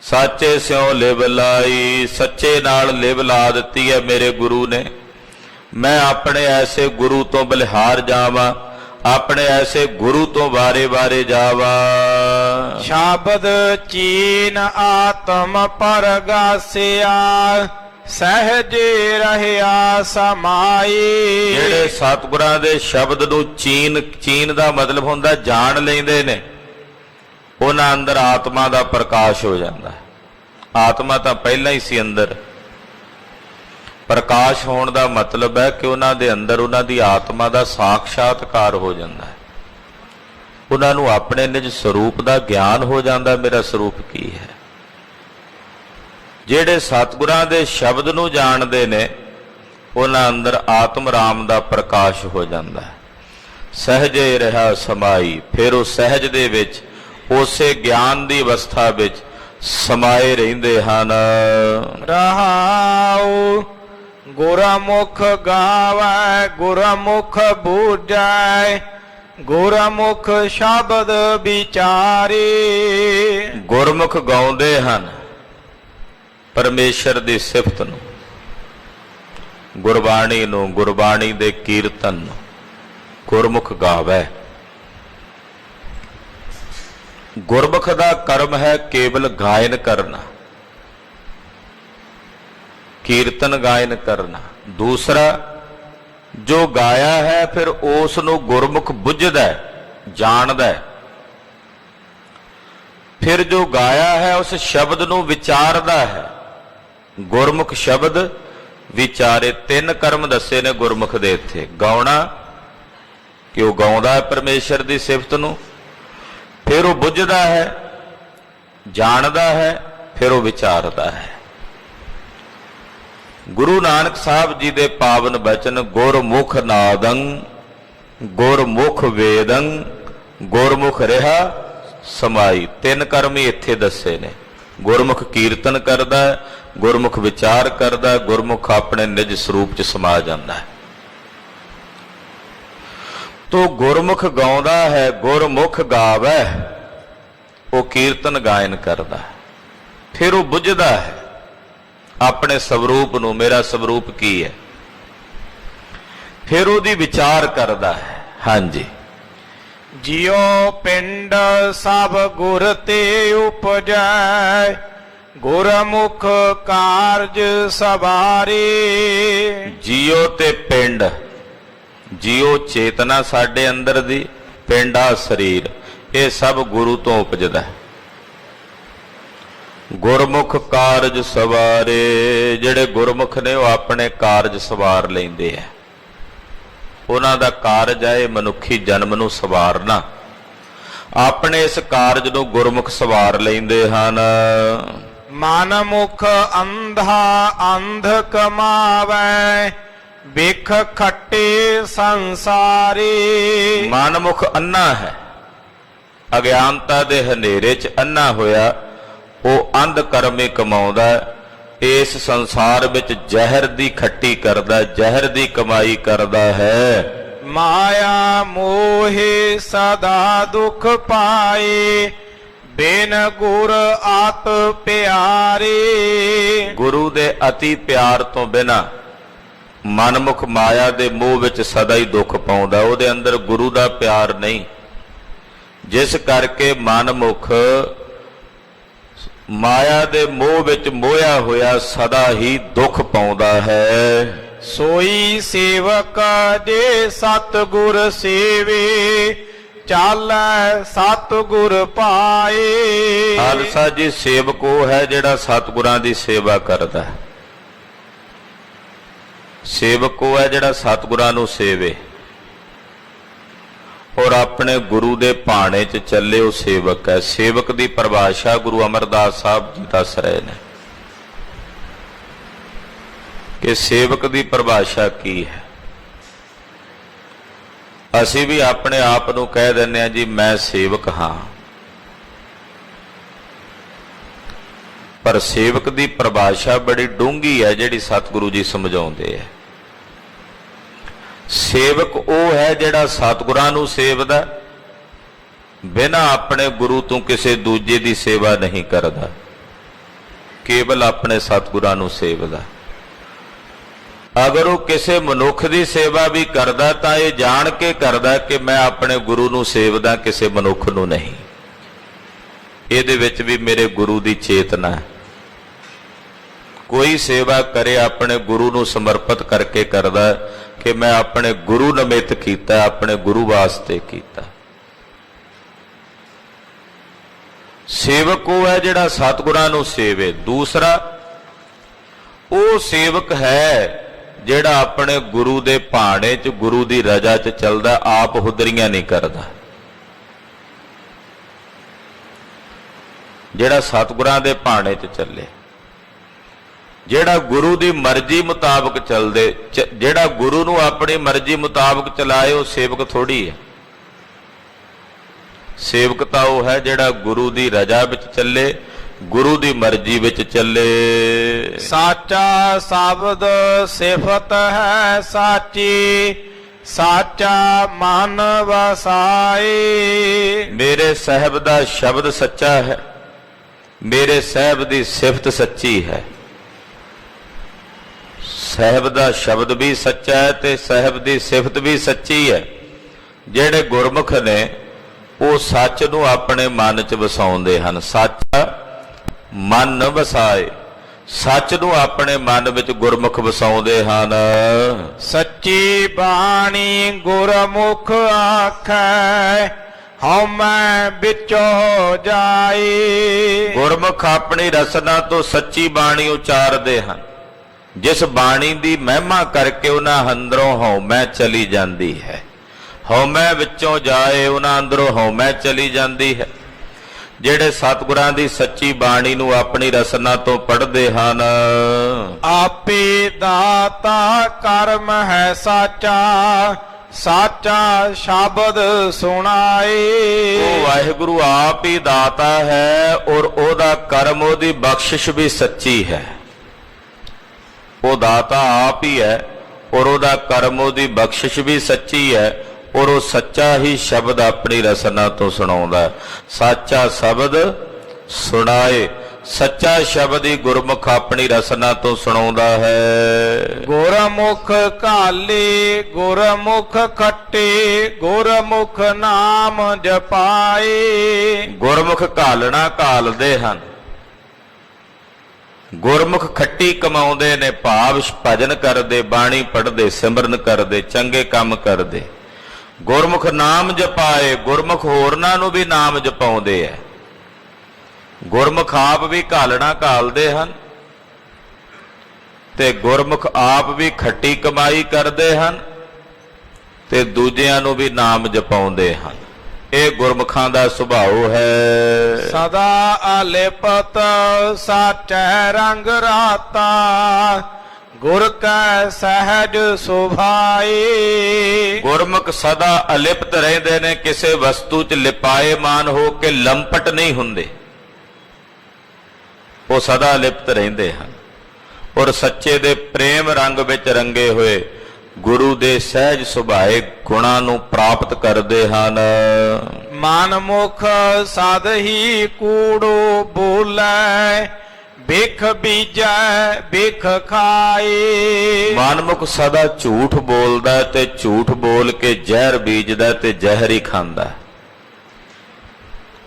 ਸਾਚੇ ਸਿਉ ਲਿਵ ਲਾਈ, ਸੱਚੇ ਨਾਲ ਲਿਵ ਲਾ ਦਿੱਤੀ ਹੈ ਮੇਰੇ ਗੁਰੂ ਨੇ। ਮੈਂ ਆਪਣੇ ਐਸੇ ਗੁਰੂ ਤੋਂ ਬਲਿਹਾਰ ਜਾਵਾਂ, ਆਪਣੇ ਐਸੇ ਗੁਰੂ ਤੋਂ ਵਾਰੇ-ਵਾਰੇ ਜਾਵਾਂ। ਸ਼ਬਦ ਚੀਨ ਆਤਮ ਪਰਗਾਸਿਆ, ਸਹਿਜੇ ਰਹਿਆ ਸਮਾਈ। ਜਿਹੜੇ ਸਤਿਗੁਰਾਂ ਦੇ ਸ਼ਬਦ ਨੂੰ ਚੀਨ ਦਾ ਮਤਲਬ ਹੁੰਦਾ ਜਾਣ ਲੈਂਦੇ ਨੇ, ਉਹਨਾਂ ਅੰਦਰ ਆਤਮਾ ਦਾ ਪ੍ਰਕਾਸ਼ ਹੋ ਜਾਂਦਾ। ਆਤਮਾ ਤਾਂ ਪਹਿਲਾਂ ਹੀ ਸੀ ਅੰਦਰ। ਪ੍ਰਕਾਸ਼ ਹੋਣ ਦਾ ਮਤਲਬ ਹੈ ਕਿ ਉਹਨਾਂ ਦੇ ਅੰਦਰ ਉਹਨਾਂ ਦੀ ਆਤਮਾ ਦਾ ਸਾਖਸ਼ਾਤਕਾਰ ਹੋ ਜਾਂਦਾ ਹੈ। ਉਹਨਾਂ ਨੂੰ ਆਪਣੇ ਨਿਜ ਸਰੂਪ ਦਾ ਗਿਆਨ ਹੋ ਜਾਂਦਾ, ਮੇਰਾ ਸਰੂਪ ਕੀ ਹੈ। ਜਿਹੜੇ ਸਤਿਗੁਰਾਂ ਦੇ ਸ਼ਬਦ ਨੂੰ ਜਾਣਦੇ ਨੇ, ਉਹਨਾਂ ਅੰਦਰ ਆਤਮ ਰਾਮ ਦਾ ਪ੍ਰਕਾਸ਼ ਹੋ ਜਾਂਦਾ ਹੈ। ਸਹਿਜੇ ਰਹਾ ਸਮਾਈ, ਫਿਰ ਉਹ ਸਹਿਜ ਦੇ ਵਿੱਚ ਉਸੇ ਗਿਆਨ ਦੀ ਅਵਸਥਾ ਵਿੱਚ ਸਮਾਏ ਰਹਿੰਦੇ ਹਨ। ਰਹਾਉ ਗੁਰਮੁਖ ਗਾਵੈ, ਗੁਰਮੁਖ ਬੂਝੈ, ਗੁਰਮੁਖ ਸ਼ਬਦ ਵਿਚਾਰੇ। ਗੁਰਮੁਖ ਗਾਉਂਦੇ ਹਨ ਪਰਮੇਸ਼ਰ ਦੀ ਸਿਫਤ ਨੂੰ, ਗੁਰਬਾਣੀ ਨੂੰ, ਗੁਰਬਾਣੀ ਦੇ ਕੀਰਤਨ ਨੂੰ ਗੁਰਮੁਖ ਗਾਵੈ। ਗੁਰਮੁਖ ਦਾ ਕਰਮ ਹੈ ਕੇਵਲ ਗਾਇਨ ਕਰਨਾ, ਕੀਰਤਨ ਗਾਇਨ ਕਰਨਾ। ਦੂਸਰਾ, ਜੋ ਗਾਇਆ ਹੈ ਫਿਰ ਉਸ ਨੂੰ ਗੁਰਮੁਖ ਬੁੱਝਦਾ, ਜਾਣਦਾ। ਫਿਰ ਜੋ ਗਾਇਆ ਹੈ ਉਸ ਸ਼ਬਦ ਨੂੰ ਵਿਚਾਰਦਾ ਹੈ। ਗੁਰਮੁਖ ਸ਼ਬਦ ਵਿਚਾਰੇ। ਤਿੰਨ ਕਰਮ ਦੱਸੇ ਨੇ ਗੁਰਮੁਖ ਦੇ ਇੱਥੇ। ਗਾਉਣਾ, ਕਿ ਉਹ ਗਾਉਂਦਾ ਹੈ ਪਰਮੇਸ਼ਰ ਦੀ ਸਿਫਤ ਨੂੰ, ਫਿਰ ਉਹ ਬੁੱਝਦਾ ਹੈ, ਜਾਣਦਾ ਹੈ, ਫਿਰ ਉਹ ਵਿਚਾਰਦਾ ਹੈ। ਗੁਰੂ ਨਾਨਕ ਸਾਹਿਬ ਜੀ ਦੇ ਪਾਵਨ ਬਚਨ, ਗੁਰਮੁਖ ਨਾਦੰ ਗੁਰਮੁਖ ਵੇਦੰ ਗੁਰਮੁਖ ਰਿਹਾ ਸਮਾਈ। ਤਿੰਨ ਕਰਮ ਹੀ ਇੱਥੇ ਦੱਸੇ ਨੇ। ਗੁਰਮੁਖ ਕੀਰਤਨ ਕਰਦਾ, ਗੁਰਮੁਖ ਵਿਚਾਰ ਕਰਦਾ, ਗੁਰਮੁਖ ਆਪਣੇ ਨਿਜ ਸਰੂਪ 'ਚ ਸਮਾ ਜਾਂਦਾ ਹੈ। ਤੋ ਗੁਰਮੁਖ ਗਾਉਂਦਾ ਹੈ, ਗੁਰਮੁਖ ਗਾਵੈ, ਉਹ ਕੀਰਤਨ ਗਾਇਨ ਕਰਦਾ, ਫਿਰ ਉਹ ਬੁੱਝਦਾ ਹੈ ਆਪਣੇ ਸਵਰੂਪ ਨੂੰ, ਮੇਰਾ ਸਵਰੂਪ ਕੀ ਹੈ। ਫਿਰ ਉਹਦੀ ਵਿਚਾਰ ਕਰਦਾ ਹੈ। ਹਾਂਜੀ, ਜਿਉ ਪਿੰਡ ਸਭ ਗੁਰ ਤੇ ਉਪਜੈ, ਗੁਰਮੁਖ ਕਾਰਜ ਸਵਾਰੇ। ਜੀਓ ਤੇ ਪਿੰਡ, ਜੀਓ ਚੇਤਨਾ ਸਾਡੇ ਅੰਦਰ ਦੀ, ਪਿੰਡਾ ਸਰੀਰ, ਇਹ ਸਭ ਗੁਰੂ ਤੋਂ ਉਪਜਦਾ ਹੈ। ਗੁਰਮੁਖ ਕਾਰਜ ਸਵਾਰੇ। ਜਿਹੜੇ ਗੁਰਮੁਖ ਨੇ ਉਹ ਆਪਣੇ ਕਾਰਜ ਸਵਾਰ ਲੈਂਦੇ ਆ। ਉਹਨਾਂ ਦਾ ਕਾਰਜ ਹੈ ਇਹ ਮਨੁੱਖੀ ਜਨਮ ਨੂੰ ਸਵਾਰਨਾ। ਆਪਣੇ ਇਸ ਕਾਰਜ ਨੂੰ ਗੁਰਮੁਖ ਸਵਾਰ ਲੈਂਦੇ ਹਨ। ਮਨ ਮੁਖ ਅੰਧਾ ਅੰਧ ਕਮਾਵੈ ਬਿਖ ਖੱਟੇ ਸੰਸਾਰੀ। ਮਨਮੁਖ ਅੰਨਾ ਹੈ, ਅਗਿਆਨਤਾ ਦੇ ਹਨੇਰੇ 'ਚ ਅੰਨਾ ਹੋਇਆ, ਉਹ ਅੰਧ ਕਰਮੇ ਕਮਾਉਂਦਾ, ਇਸ ਸੰਸਾਰ ਵਿੱਚ ਜ਼ਹਿਰ ਦੀ ਖੱਟੀ ਕਰਦਾ, ਜ਼ਹਿਰ ਦੀ ਕਮਾਈ ਕਰਦਾ ਹੈ। ਮਾਇਆ ਮੋਹਿ ਸਦਾ ਦੁਖ ਪਾਏ ਬਿਨ ਗੁਰ ਆਤ ਪਿਆਰੇ। ਗੁਰੂ ਦੇ ਅਤੀ ਪਿਆਰ ਤੋਂ ਬਿਨਾ ਮਨਮੁਖ ਮਾਇਆ ਦੇ ਮੋਹ ਵਿੱਚ ਸਦਾ ਹੀ ਦੁੱਖ ਪਾਉਂਦਾ, ਉਹਦੇ ਅੰਦਰ ਗੁਰੂ ਦਾ ਪਿਆਰ ਨਹੀਂ, ਜਿਸ ਕਰਕੇ ਮਨਮੁਖ ਮਾਇਆ ਦੇ ਮੋਹ ਵਿੱਚ ਮੋਹਿਆ ਹੋਇਆ ਸਦਾ ਹੀ ਦੁੱਖ ਪਾਉਂਦਾ ਹੈ। ਸੋਈ ਸੇਵਕ ਜੇ ਸਤਿਗੁਰ ਸੇਵੇ ਚਾਲੈ ਸਤਿਗੁਰ ਪਾਏ। ਖਾਲਸਾ ਜੀ, ਸੇਵਕ ਉਹ ਹੈ ਜਿਹੜਾ ਸਤਿਗੁਰਾਂ ਦੀ ਸੇਵਾ ਕਰਦਾ ਹੈ। ਸੇਵਕ ਉਹ ਹੈ ਜਿਹੜਾ ਸਤਿਗੁਰਾਂ ਨੂੰ ਸੇਵੇ ਔਰ ਆਪਣੇ ਗੁਰੂ ਦੇ ਭਾਣੇ 'ਚ ਚੱਲੇ, ਉਹ ਸੇਵਕ ਹੈ। ਸੇਵਕ ਦੀ ਪਰਿਭਾਸ਼ਾ ਗੁਰੂ ਅਮਰਦਾਸ ਸਾਹਿਬ ਜੀ ਦੱਸ ਰਹੇ ਨੇ ਕਿ ਸੇਵਕ ਦੀ ਪਰਿਭਾਸ਼ਾ ਕੀ ਹੈ। ਅਸੀਂ ਵੀ ਆਪਣੇ ਆਪ ਨੂੰ ਕਹਿ ਦਿੰਦੇ ਹਾਂ ਜੀ ਮੈਂ ਸੇਵਕ ਹਾਂ, ਪਰ ਸੇਵਕ ਦੀ ਪਰਿਭਾਸ਼ਾ ਬੜੀ ਡੂੰਘੀ ਹੈ ਜਿਹੜੀ ਸਤਿਗੁਰੂ ਜੀ ਸਮਝਾਉਂਦੇ ਹੈ। ਸੇਵਕ ਉਹ ਹੈ ਜਿਹੜਾ ਸਤਿਗੁਰਾਂ ਨੂੰ ਸੇਵਦਾ, ਬਿਨਾਂ ਆਪਣੇ ਗੁਰੂ ਤੋਂ ਕਿਸੇ ਦੂਜੇ ਦੀ ਸੇਵਾ ਨਹੀਂ ਕਰਦਾ, ਕੇਵਲ ਆਪਣੇ ਸਤਿਗੁਰਾਂ ਨੂੰ ਸੇਵਦਾ। ਅਗਰ ਉਹ ਕਿਸੇ ਮਨੁੱਖ ਦੀ ਸੇਵਾ ਵੀ ਕਰਦਾ ਤਾਂ ਇਹ ਜਾਣ ਕੇ ਕਰਦਾ ਕਿ ਮੈਂ ਆਪਣੇ ਗੁਰੂ ਨੂੰ ਸੇਵਦਾ, ਕਿਸੇ ਮਨੁੱਖ ਨੂੰ ਨਹੀਂ। ਇਹਦੇ ਵਿੱਚ ਵੀ ਮੇਰੇ ਗੁਰੂ ਦੀ ਚੇਤਨਾ ਹੈ। ਕੋਈ ਸੇਵਾ ਕਰੇ ਆਪਣੇ ਗੁਰੂ ਨੂੰ ਸਮਰਪਿਤ ਕਰਕੇ ਕਰਦਾ ਕਿ ਮੈਂ ਆਪਣੇ ਗੁਰੂ ਨਿਮਿਤ ਕੀਤਾ, ਆਪਣੇ ਗੁਰੂ ਵਾਸਤੇ ਕੀਤਾ। ਸੇਵਕ ਉਹ ਹੈ ਜਿਹੜਾ ਸਤਿਗੁਰਾਂ ਨੂੰ ਸੇਵੇ। ਦੂਸਰਾ, ਉਹ ਸੇਵਕ ਹੈ ਜਿਹੜਾ ਆਪਣੇ ਗੁਰੂ ਦੇ ਭਾਣੇ 'ਚ, ਗੁਰੂ ਦੀ ਰਜ਼ਾ 'ਚ ਚੱਲਦਾ, ਆਪ ਹੁਦਰੀਆਂ ਨਹੀਂ ਕਰਦਾ। ਜਿਹੜਾ ਸਤਿਗੁਰਾਂ ਦੇ ਭਾਣੇ 'ਚ ਚੱਲੇ, ਜਿਹੜਾ ਗੁਰੂ ਦੀ ਮਰਜ਼ੀ ਮੁਤਾਬਕ ਚੱਲਦੇ, ਜਿਹੜਾ ਗੁਰੂ ਨੂੰ ਆਪਣੀ ਮਰਜ਼ੀ ਮੁਤਾਬਕ ਚਲਾਏ, ਉਹ ਸੇਵਕ ਥੋੜੀ ਹੈ। ਸੇਵਕ ਤਾਂ ਉਹ ਹੈ ਜਿਹੜਾ ਗੁਰੂ ਦੀ ਰਜ਼ਾ ਵਿੱਚ ਚੱਲੇ, ਗੁਰੂ ਦੀ ਮਰਜ਼ੀ ਵਿੱਚ ਚੱਲੇ। ਸਾਚਾ ਸ਼ਬਦ ਸਿਫਤ ਹੈ ਸਾਚੀ, ਸਾਚਾ ਮਨ ਵਸਾਏ। ਮੇਰੇ ਸਾਹਿਬ ਦਾ ਸ਼ਬਦ ਸੱਚਾ ਹੈ, ਮੇਰੇ ਸਾਹਿਬ ਦੀ ਸਿਫਤ ਸੱਚੀ ਹੈ। ਸਾਹਿਬ ਦਾ ਸ਼ਬਦ ਵੀ ਸੱਚਾ ਹੈ ਤੇ ਸਾਹਿਬ ਦੀ ਸਿਫਤ ਵੀ ਸੱਚੀ ਹੈ। ਜਿਹੜੇ ਗੁਰਮੁਖ ਨੇ ਉਹ ਸੱਚ ਨੂੰ ਆਪਣੇ ਮਨ 'ਚ ਵਸਾਉਂਦੇ ਹਨ। ਸੱਚ ਮਨ ਵਸਾਏ, ਸੱਚ ਨੂੰ ਆਪਣੇ ਮਨ ਵਿੱਚ ਗੁਰਮੁਖ ਵਸਾਉਂਦੇ ਹਨ। ਸੱਚੀ ਬਾਣੀ ਗੁਰਮੁਖ ਆਖੈ ਹਉਮੈ ਵਿੱਚੋ ਜਾਏ। ਗੁਰਮੁਖ ਆਪਣੀ ਰਸਨਾ ਤੋਂ ਸੱਚੀ ਬਾਣੀ ਉਚਾਰਦੇ ਹਨ, ਜਿਸ ਬਾਣੀ ਦੀ ਮਹਿਮਾ ਕਰਕੇ ਉਹਨਾਂ ਅੰਦਰੋਂ ਹਉਮੈ ਚਲੀ ਜਾਂਦੀ ਹੈ। ਹਉਮੈ ਵਿੱਚੋਂ ਜਾਏ, ਉਹਨਾਂ ਅੰਦਰੋਂ ਹਉਮੈ ਚਲੀ ਜਾਂਦੀ ਹੈ। ਜਿਹੜੇ ਸਤਿਗੁਰਾਂ ਦੀ ਸੱਚੀ ਬਾਣੀ ਨੂੰ ਆਪਣੀ ਰਸਨਾ ਤੋਂ ਪੜ੍ਹਦੇ ਹਨ। ਆਪੇ ਦਾਤਾ ਕਰਮ ਹੈ ਸਾਚਾ, ਸਾਚਾ ਸ਼ਬਦ ਸੁਣਾਏ। ਉਹ ਵਾਹਿਗੁਰੂ ਆਪ ਹੀ ਦਾਤਾ ਹੈ ਔਰ ਉਹਦਾ ਕਰਮ, ਉਹਦੀ ਬਖਸ਼ਿਸ਼ ਵੀ ਸੱਚੀ ਹੈ। ਉਹ ਦਾਤਾ ਆਪ ਹੀ ਹੈ ਔਰ ਉਹਦਾ ਕਰਮ, ਉਹਦੀ ਬਖਸ਼ਿਸ਼ ਵੀ ਸੱਚੀ ਹੈ ਔਰ ਉਹ ਸੱਚਾ ਹੀ ਸ਼ਬਦ ਆਪਣੀ ਰਸਨਾ ਤੋਂ ਸੁਣਾਉਂਦਾ। ਸਾਚਾ ਸ਼ਬਦ ਸੁਣਾਏ, ਸੱਚਾ ਸ਼ਬਦ ਹੀ ਗੁਰਮੁਖ ਆਪਣੀ ਰਸਨਾ ਤੋਂ ਸੁਣਾਉਂਦਾ ਹੈ। ਗੁਰਮੁਖ ਘਾਲੇ ਗੁਰਮੁਖ ਖੱਟੇ, ਗੁਰਮੁਖ ਨਾਮ ਜਪਾਏ। ਗੁਰਮੁਖ ਘਾਲਣਾ ਘਾਲਦੇ ਹਨ, ਗੁਰਮੁਖ ਖੱਟੀ ਕਮਾਉਂਦੇ ਨੇ, ਭਾਵ ਭਜਨ ਕਰਦੇ, ਬਾਣੀ ਪੜ੍ਹਦੇ, ਸਿਮਰਨ ਕਰਦੇ, ਚੰਗੇ ਕੰਮ ਕਰਦੇ। ਗੁਰਮੁਖ ਨਾਮ ਜਪਾਏ, ਗੁਰਮੁਖ ਹੋਰਨਾਂ ਨੂੰ ਵੀ ਨਾਮ ਜਪਾਉਂਦੇ ਐ। ਗੁਰਮੁਖ ਆਪ ਵੀ ਘਾਲਣਾ ਘਾਲਦੇ ਹਨ ਤੇ ਗੁਰਮੁਖ ਆਪ ਵੀ ਖੱਟੀ ਕਮਾਈ ਕਰਦੇ ਹਨ ਤੇ ਦੂਜਿਆਂ ਨੂੰ ਵੀ ਨਾਮ ਜਪਾਉਂਦੇ ਹਨ। ਇਹ ਗੁਰਮੁਖਾਂ ਦਾ ਸੁਭਾਅ ਹੈ। ਸਦਾ ਅਲਿਪਤ ਸਾਚੈ ਰੰਗ ਰਾਤਾ ਗੁਰ ਕੈ ਸਹਿਜ ਸੁਭਾਈ। ਗੁਰਮੁਖ ਸਦਾ ਅਲਿਪਤ ਰਹਿੰਦੇ ਨੇ, ਕਿਸੇ ਵਸਤੂ 'ਚ ਲਿਪਾਏਮਾਨ ਹੋ ਕੇ ਲੰਪਟ ਨਹੀਂ ਹੁੰਦੇ, ਉਹ ਸਦਾ ਅਲਿਪਤ ਰਹਿੰਦੇ ਹਨ ਔਰ ਸੱਚੇ ਦੇ ਪ੍ਰੇਮ ਰੰਗ ਵਿੱਚ ਰੰਗੇ ਹੋਏ ਗੁਰੂ ਦੇ ਸਹਿਜ ਸੁਭਾਏ ਗੁਣਾਂ ਨੂੰ ਪ੍ਰਾਪਤ ਕਰਦੇ ਹਨ। ਮਨ ਮੁਖ ਸਦ ਹੀ ਕੂੜੋ ਬੋਲੇ ਬਿਖ ਬੀਜੈ ਬਿਖ ਖਾਏ। ਮਨਮੁਖ ਸਦਾ ਝੂਠ ਬੋਲਦਾ ਤੇ ਝੂਠ ਬੋਲ ਕੇ ਜ਼ਹਿਰ ਬੀਜਦਾ ਤੇ ਜ਼ਹਿਰ ਹੀ ਖਾਂਦਾ।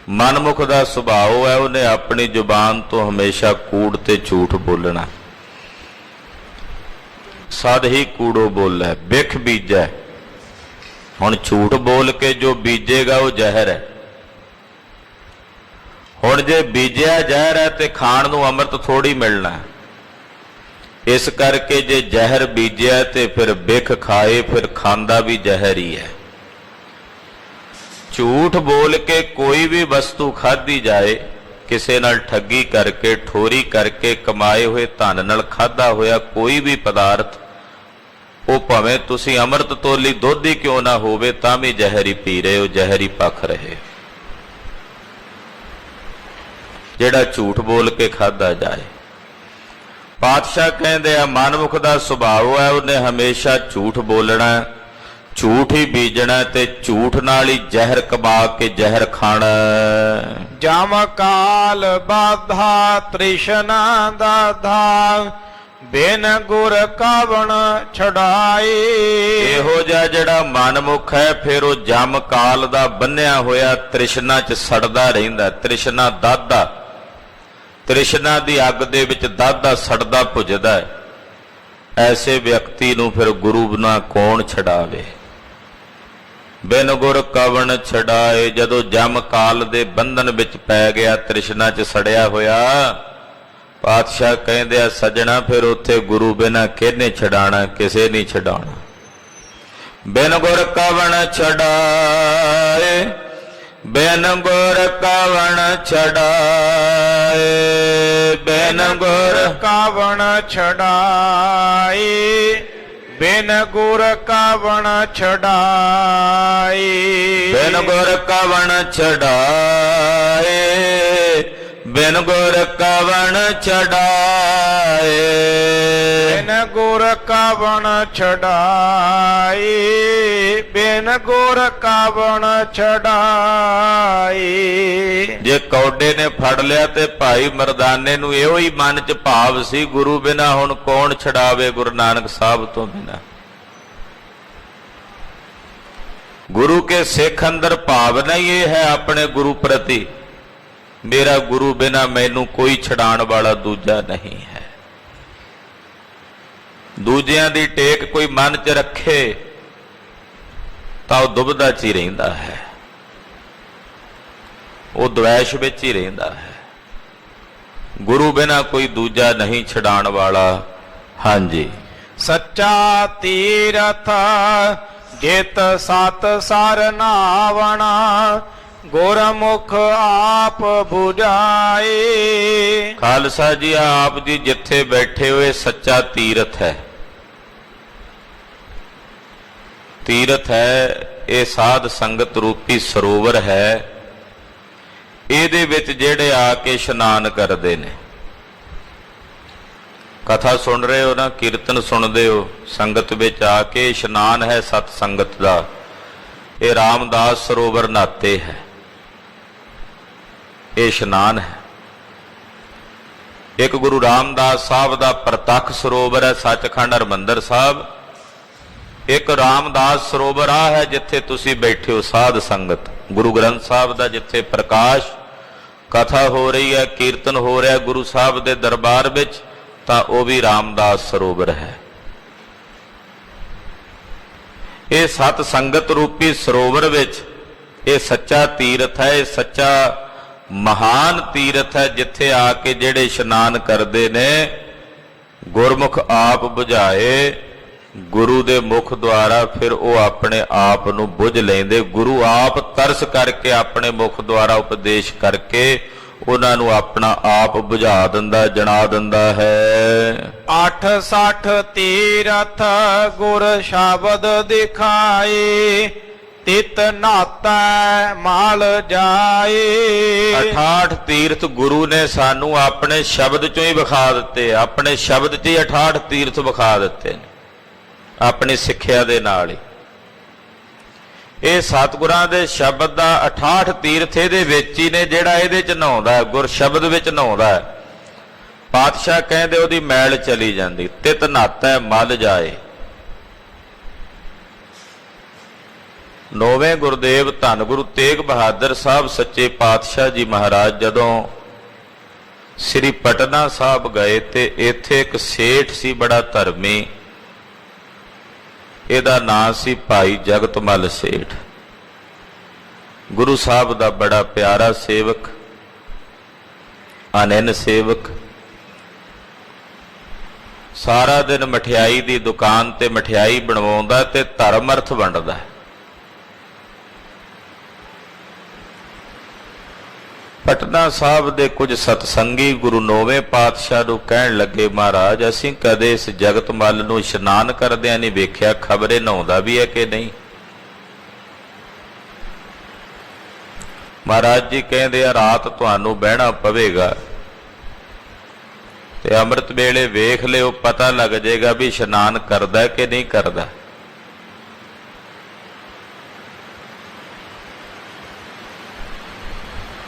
ਮਨਮੁਖ ਦਾ ਸੁਭਾਅ ਹੈ, ਉਹਨੇ ਆਪਣੀ ਜ਼ੁਬਾਨ ਤੋਂ ਹਮੇਸ਼ਾ ਕੂੜ ਤੇ ਝੂਠ ਬੋਲਣਾ। ਸਦ ਹੀ ਕੂੜੋ ਬੋਲੇ ਬਿਖ ਬੀਜੈ, ਹੁਣ ਝੂਠ ਬੋਲ ਕੇ ਜੋ ਬੀਜੇਗਾ ਉਹ ਜ਼ਹਿਰ ਹੈ। ਹੁਣ ਜੇ ਬੀਜਿਆ ਜ਼ਹਿਰ ਹੈ ਤੇ ਖਾਣ ਨੂੰ ਅੰਮ੍ਰਿਤ ਥੋੜੀ ਮਿਲਣਾ। ਇਸ ਕਰਕੇ ਜੇ ਜ਼ਹਿਰ ਬੀਜਿਆ ਤੇ ਫਿਰ ਬਿਖ ਖਾਏ, ਫਿਰ ਖਾਂਦਾ ਵੀ ਜ਼ਹਿਰ ਹੀ ਹੈ। ਝੂਠ ਬੋਲ ਕੇ ਕੋਈ ਵੀ ਵਸਤੂ ਖਾਧੀ ਜਾਏ, ਕਿਸੇ ਨਾਲ ਠੱਗੀ ਕਰਕੇ ਠੋਰੀ ਕਰਕੇ ਕਮਾਏ ਹੋਏ ਧਨ ਨਾਲ ਖਾਧਾ ਹੋਇਆ ਕੋਈ ਵੀ ਪਦਾਰਥ, ਉਹ ਭਾਵੇਂ ਤੁਸੀਂ ਅੰਮ੍ਰਿਤ ਤੋਲੀ ਦੁੱਧ ਹੀ ਕਿਉਂ ਨਾ ਹੋਵੇ ਤਾਂ ਵੀ ਜ਼ਹਿਰ ਹੀ ਪੀ ਰਹੇ ਹੋ, ਜ਼ਹਿਰ ਹੀ ਪੱਖ ਰਹੇ। ਜਿਹੜਾ ਝੂਠ ਬੋਲ ਕੇ ਖਾਧਾ ਜਾਏ। ਪਾਤਸ਼ਾਹ ਕਹਿੰਦੇ ਆ ਮਨਮੁਖ ਦਾ ਸੁਭਾਅ ਹੈ, ਉਹਨੇ ਹਮੇਸ਼ਾ ਝੂਠ ਬੋਲਣਾ, ਝੂਠ ਹੀ ਬੀਜਣਾ ਤੇ ਝੂਠ ਨਾਲ ਹੀ ਜ਼ਹਿਰ ਕਮਾ ਕੇ ਜ਼ਹਿਰ ਖਾਣਾ। ਜਮ ਕਾਲ ਬਾਧਾ ਤ੍ਰਿਸ਼ਨਾ ਦਾਧਾ ਬਿਨ ਗੁਰ ਕਾਵਣ ਛਡਾਏ। ਇਹੋ ਜਿਹਾ ਜਿਹੜਾ ਮਨਮੁਖ ਹੈ ਫਿਰ ਉਹ ਜਮ ਕਾਲ ਦਾ ਬੰਨਿਆ ਹੋਇਆ ਤ੍ਰਿਸ਼ਨਾ 'ਚ ਸੜਦਾ ਰਹਿੰਦਾ। ਤ੍ਰਿਸ਼ਨਾ ਦਾਦਾ, ਤ੍ਰਿਸ਼ਨਾ ਦੀ ਅੱਗ ਦੇ ਵਿੱਚ ਦਾਦਾ ਸੜਦਾ ਭੁੱਜਦਾ ਹੈ। ਐਸੇ ਵਿਅਕਤੀ ਨੂੰ ਫਿਰ ਗੁਰੂ ਨਾ ਕੌਣ ਛਡਾਵੇ। ਬਿਨ ਗੁਰ ਕਵਣ ਛਡਾਏ, ਜਦੋਂ ਜਮ ਕਾਲ ਦੇ ਬੰਧਨ ਵਿੱਚ ਪੈ ਗਿਆ, ਤ੍ਰਿਸ਼ਨਾ 'ਚ ਸੜਿਆ ਹੋਇਆ, ਪਾਤਸ਼ਾਹ ਕਹਿੰਦੇ ਆ ਸੱਜਣਾ ਫਿਰ ਉੱਥੇ ਗੁਰੂ ਬਿਨਾਂ ਕਿਹਨੇ ਛਡਾਣਾ, ਕਿਸੇ ਨਹੀਂ ਛਡਾਉਣਾ। ਬਿਨ ਗੁਰ ਕਵਣ ਛਡਾਏ, ਬਿਨ ਗੁਰ ਕਵਣ ਛਡਾਏ, ਬਿਨ ਗੁਰ ਕਾਵਣ ਛਡਾਏ, ਬਿਨ ਗੁਰ ਕਾਵਣ ਛਡਾਏ। ਬਿਨ ਗੁਰ ਕਵਣ ਛਡਾਏ, ਬਿਨ ਗੁਰ ਕਵਣ ਛਡਾਏ, ਬਿਨ ਗੁਰ ਕਾਵਣ ਛਡਾਏ, ਬਿਨ ਗੁਰ ਕਾਵਣ ਛਡਾਏ। ਜੇ ਕੌਡੇ ਨੇ ਫੜ ਲਿਆ ਤੇ ਭਾਈ ਮਰਦਾਨੇ ਨੂੰ ਇਹੋ ਹੀ ਮਨ 'ਚ ਭਾਵ ਸੀ, ਗੁਰੂ ਬਿਨਾ ਹੁਣ ਕੌਣ ਛਡਾਵੇ, ਗੁਰੂ ਨਾਨਕ ਸਾਹਿਬ ਤੋਂ ਬਿਨਾ। ਗੁਰੂ ਕੇ ਸਿੱਖ ਅੰਦਰ ਭਾਵਨਾ ਹੀ ਇਹ ਹੈ ਆਪਣੇ ਗੁਰੂ ਪ੍ਰਤੀ, ਮੇਰਾ ਗੁਰੂ ਬਿਨਾ ਮੈਨੂੰ ਕੋਈ ਛਡਾਣ ਵਾਲਾ ਦੂਜਾ ਨਹੀਂ ਹੈ। ਦੂਜਿਆਂ ਦੀ ਟੇਕ ਕੋਈ ਮਨ 'ਚ ਰੱਖੇ ਤਾਂ ਉਹ ਦੁਬਦਾ 'ਚ ਹੀ ਰਹਿੰਦਾ ਹੈ, ਉਹ ਦਵੈਸ਼ ਵਿੱਚ ਹੀ ਰਹਿੰਦਾ ਹੈ। ਗੁਰੂ ਬਿਨਾ ਕੋਈ ਦੂਜਾ ਨਹੀਂ ਛਡਾਣ ਵਾਲਾ। ਹਾਂਜੀ, ਸੱਚਾ ਤੀਰਥ ਜਿਤ ਸਤ ਸਰ ਨਾਵਣਾ ਗੁਰਮੁਖ ਆਪ 부ਝਾਏ। ਖਾਲਸਾ ਜੀ ਆਪ ਜੀ ਜਿੱਥੇ ਬੈਠੇ ਹੋਏ ਸੱਚਾ ਤੀਰਥ ਹੈ। ਤੀਰਥ ਹੈ ਇਹ ਸਾਧ ਸੰਗਤ ਰੂਪੀ ਸਰੋਵਰ ਹੈ। ਇਹਦੇ ਵਿੱਚ ਜਿਹੜੇ ਆ ਕੇ ਇਸ਼ਨਾਨ ਕਰਦੇ ਨੇ, ਕਥਾ ਸੁਣ ਰਹੇ ਹੋ ਨਾ, ਕੀਰਤਨ ਸੁਣਦੇ ਹੋ, ਸੰਗਤ ਵਿੱਚ ਆ ਕੇ ਇਸ਼ਨਾਨ ਹੈ ਸਤ ਸੰਗਤ ਦਾ। ਇਹ ਰਾਮਦਾਸ ਸਰੋਵਰ ਨਾਤੇ ਹੈ, ਇਹ ਇਸ਼ਨਾਨ ਹੈ। ਇੱਕ ਗੁਰੂ ਰਾਮਦਾਸ ਸਾਹਿਬ ਦਾ ਪ੍ਰਤੱਖ ਸਰੋਵਰ ਹੈ ਸੱਚਖੰਡ ਹਰਿਮੰਦਰ ਸਾਹਿਬ। ਇੱਕ ਰਾਮਦਾਸ ਸਰੋਵਰ ਆ ਹੈ ਜਿੱਥੇ ਤੁਸੀਂ ਬੈਠੇ ਹੋ ਸਾਧ ਸੰਗਤ। ਗੁਰੂ ਗ੍ਰੰਥ ਸਾਹਿਬ ਦਾ ਜਿੱਥੇ ਪ੍ਰਕਾਸ਼, ਕਥਾ ਹੋ ਰਹੀ ਹੈ, ਕੀਰਤਨ ਹੋ ਰਿਹਾ ਗੁਰੂ ਸਾਹਿਬ ਦੇ ਦਰਬਾਰ ਵਿੱਚ, ਤਾਂ ਉਹ ਵੀ ਰਾਮਦਾਸ ਸਰੋਵਰ ਹੈ। ਇਹ ਸਤ ਸੰਗਤ ਰੂਪੀ ਸਰੋਵਰ ਵਿੱਚ ਇਹ ਸੱਚਾ ਤੀਰਥ ਹੈ, ਇਹ ਸੱਚਾ ਮਹਾਨ ਤੀਰਥ ਹੈ ਜਿੱਥੇ ਆ ਕੇ ਜਿਹੜੇ ਇਸ਼ਨਾਨ ਕਰਦੇ ਨੇ ਗੁਰਮੁਖ ਆਪ 부ਝਾਏ ਗੁਰੂ ਦੇ ਮੁਖ ਦੁਆਰਾ ਫਿਰ ਉਹ ਆਪਣੇ ਆਪ ਨੂੰ ਬੁੱਝ ਲੈਂਦੇ। ਗੁਰੂ ਆਪ ਤਰਸ ਕਰਕੇ ਆਪਣੇ ਮੁਖ ਦੁਆਰਾ ਉਪਦੇਸ਼ ਕਰਕੇ ਉਹਨਾਂ ਨੂੰ ਆਪਣਾ ਆਪ ਬੁਝਾ ਦਿੰਦਾ, ਜਣਾ ਦਿੰਦਾ ਹੈ। 68 ਤੀਰਥ ਗੁਰ ਸ਼ਬਦ ਦਿਖਾਏ, ਤਿਤ ਨਾਤਾ ਮਾਲ ਜਾਏ। 68 ਤੀਰਥ ਗੁਰੂ ਨੇ ਸਾਨੂੰ ਆਪਣੇ ਸ਼ਬਦ ਚੋਂ ਹੀ ਵਿਖਾ ਦਿੱਤੇ, ਆਪਣੇ ਸ਼ਬਦ 'ਚ ਹੀ 68 ਤੀਰਥ ਵਿਖਾ ਦਿੱਤੇ ਨੇ, ਆਪਣੀ ਸਿੱਖਿਆ ਦੇ ਨਾਲ ਹੀ। ਇਹ ਸਤਿਗੁਰਾਂ ਦੇ ਸ਼ਬਦ ਦਾ 68 ਤੀਰਥ ਇਹਦੇ ਵਿੱਚ ਹੀ ਨੇ, ਜਿਹੜਾ ਇਹਦੇ 'ਚ ਨਹਾਉਂਦਾ, ਗੁਰ ਸ਼ਬਦ ਵਿੱਚ ਨਹਾਉਂਦਾ। ਪਾਤਸ਼ਾਹ ਕਹਿੰਦੇ ਉਹਦੀ ਮੈਲ ਚਲੀ ਜਾਂਦੀ, ਤਿਤ ਨਾਤਾ ਮਲ ਜਾਏ। ਨੌਵੇਂ ਗੁਰਦੇਵ ਧੰਨ ਗੁਰੂ ਤੇਗ ਬਹਾਦਰ ਸਾਹਿਬ ਸੱਚੇ ਪਾਤਸ਼ਾਹ ਜੀ ਮਹਾਰਾਜ ਜਦੋਂ ਸ੍ਰੀ ਪਟਨਾ ਸਾਹਿਬ ਗਏ ਤੇ ਇੱਥੇ ਇੱਕ ਸੇਠ ਸੀ ਬੜਾ ਧਰਮੀ, ਇਹਦਾ ਨਾਂ ਸੀ ਭਾਈ ਜਗਤਮਲ ਸੇਠ। ਗੁਰੂ ਸਾਹਿਬ ਦਾ ਬੜਾ ਪਿਆਰਾ ਸੇਵਕ, ਅਨੰਨ ਸੇਵਕ। ਸਾਰਾ ਦਿਨ ਮਠਿਆਈ ਦੀ ਦੁਕਾਨ ਤੇ ਮਠਿਆਈ ਬਣਵਾਉਂਦਾ ਤੇ ਧਰਮ ਅਰਥ ਵੰਡਦਾ। ਪਟਨਾ ਸਾਹਿਬ ਦੇ ਕੁਝ ਸਤਸੰਗੀ ਗੁਰੂ ਨੌਵੇਂ ਪਾਤਸ਼ਾਹ ਨੂੰ ਕਹਿਣ ਲੱਗੇ, ਮਹਾਰਾਜ ਅਸੀਂ ਕਦੇ ਇਸ ਜਗਤਮਲ ਨੂੰ ਇਸ਼ਨਾਨ ਕਰਦਿਆਂ ਨਹੀਂ ਵੇਖਿਆ, ਖਬਰੇ ਨਹਾਉਂਦਾ ਵੀ ਹੈ ਕਿ ਨਹੀਂ। ਮਹਾਰਾਜ ਜੀ ਕਹਿੰਦੇ ਆ ਰਾਤ ਤੁਹਾਨੂੰ ਬਹਿਣਾ ਪਵੇਗਾ ਤੇ ਅੰਮ੍ਰਿਤ ਵੇਲੇ ਵੇਖ ਲਿਓ, ਪਤਾ ਲੱਗ ਜਾਏਗਾ ਵੀ ਇਸ਼ਨਾਨ ਕਰਦਾ ਕਿ ਨਹੀਂ ਕਰਦਾ।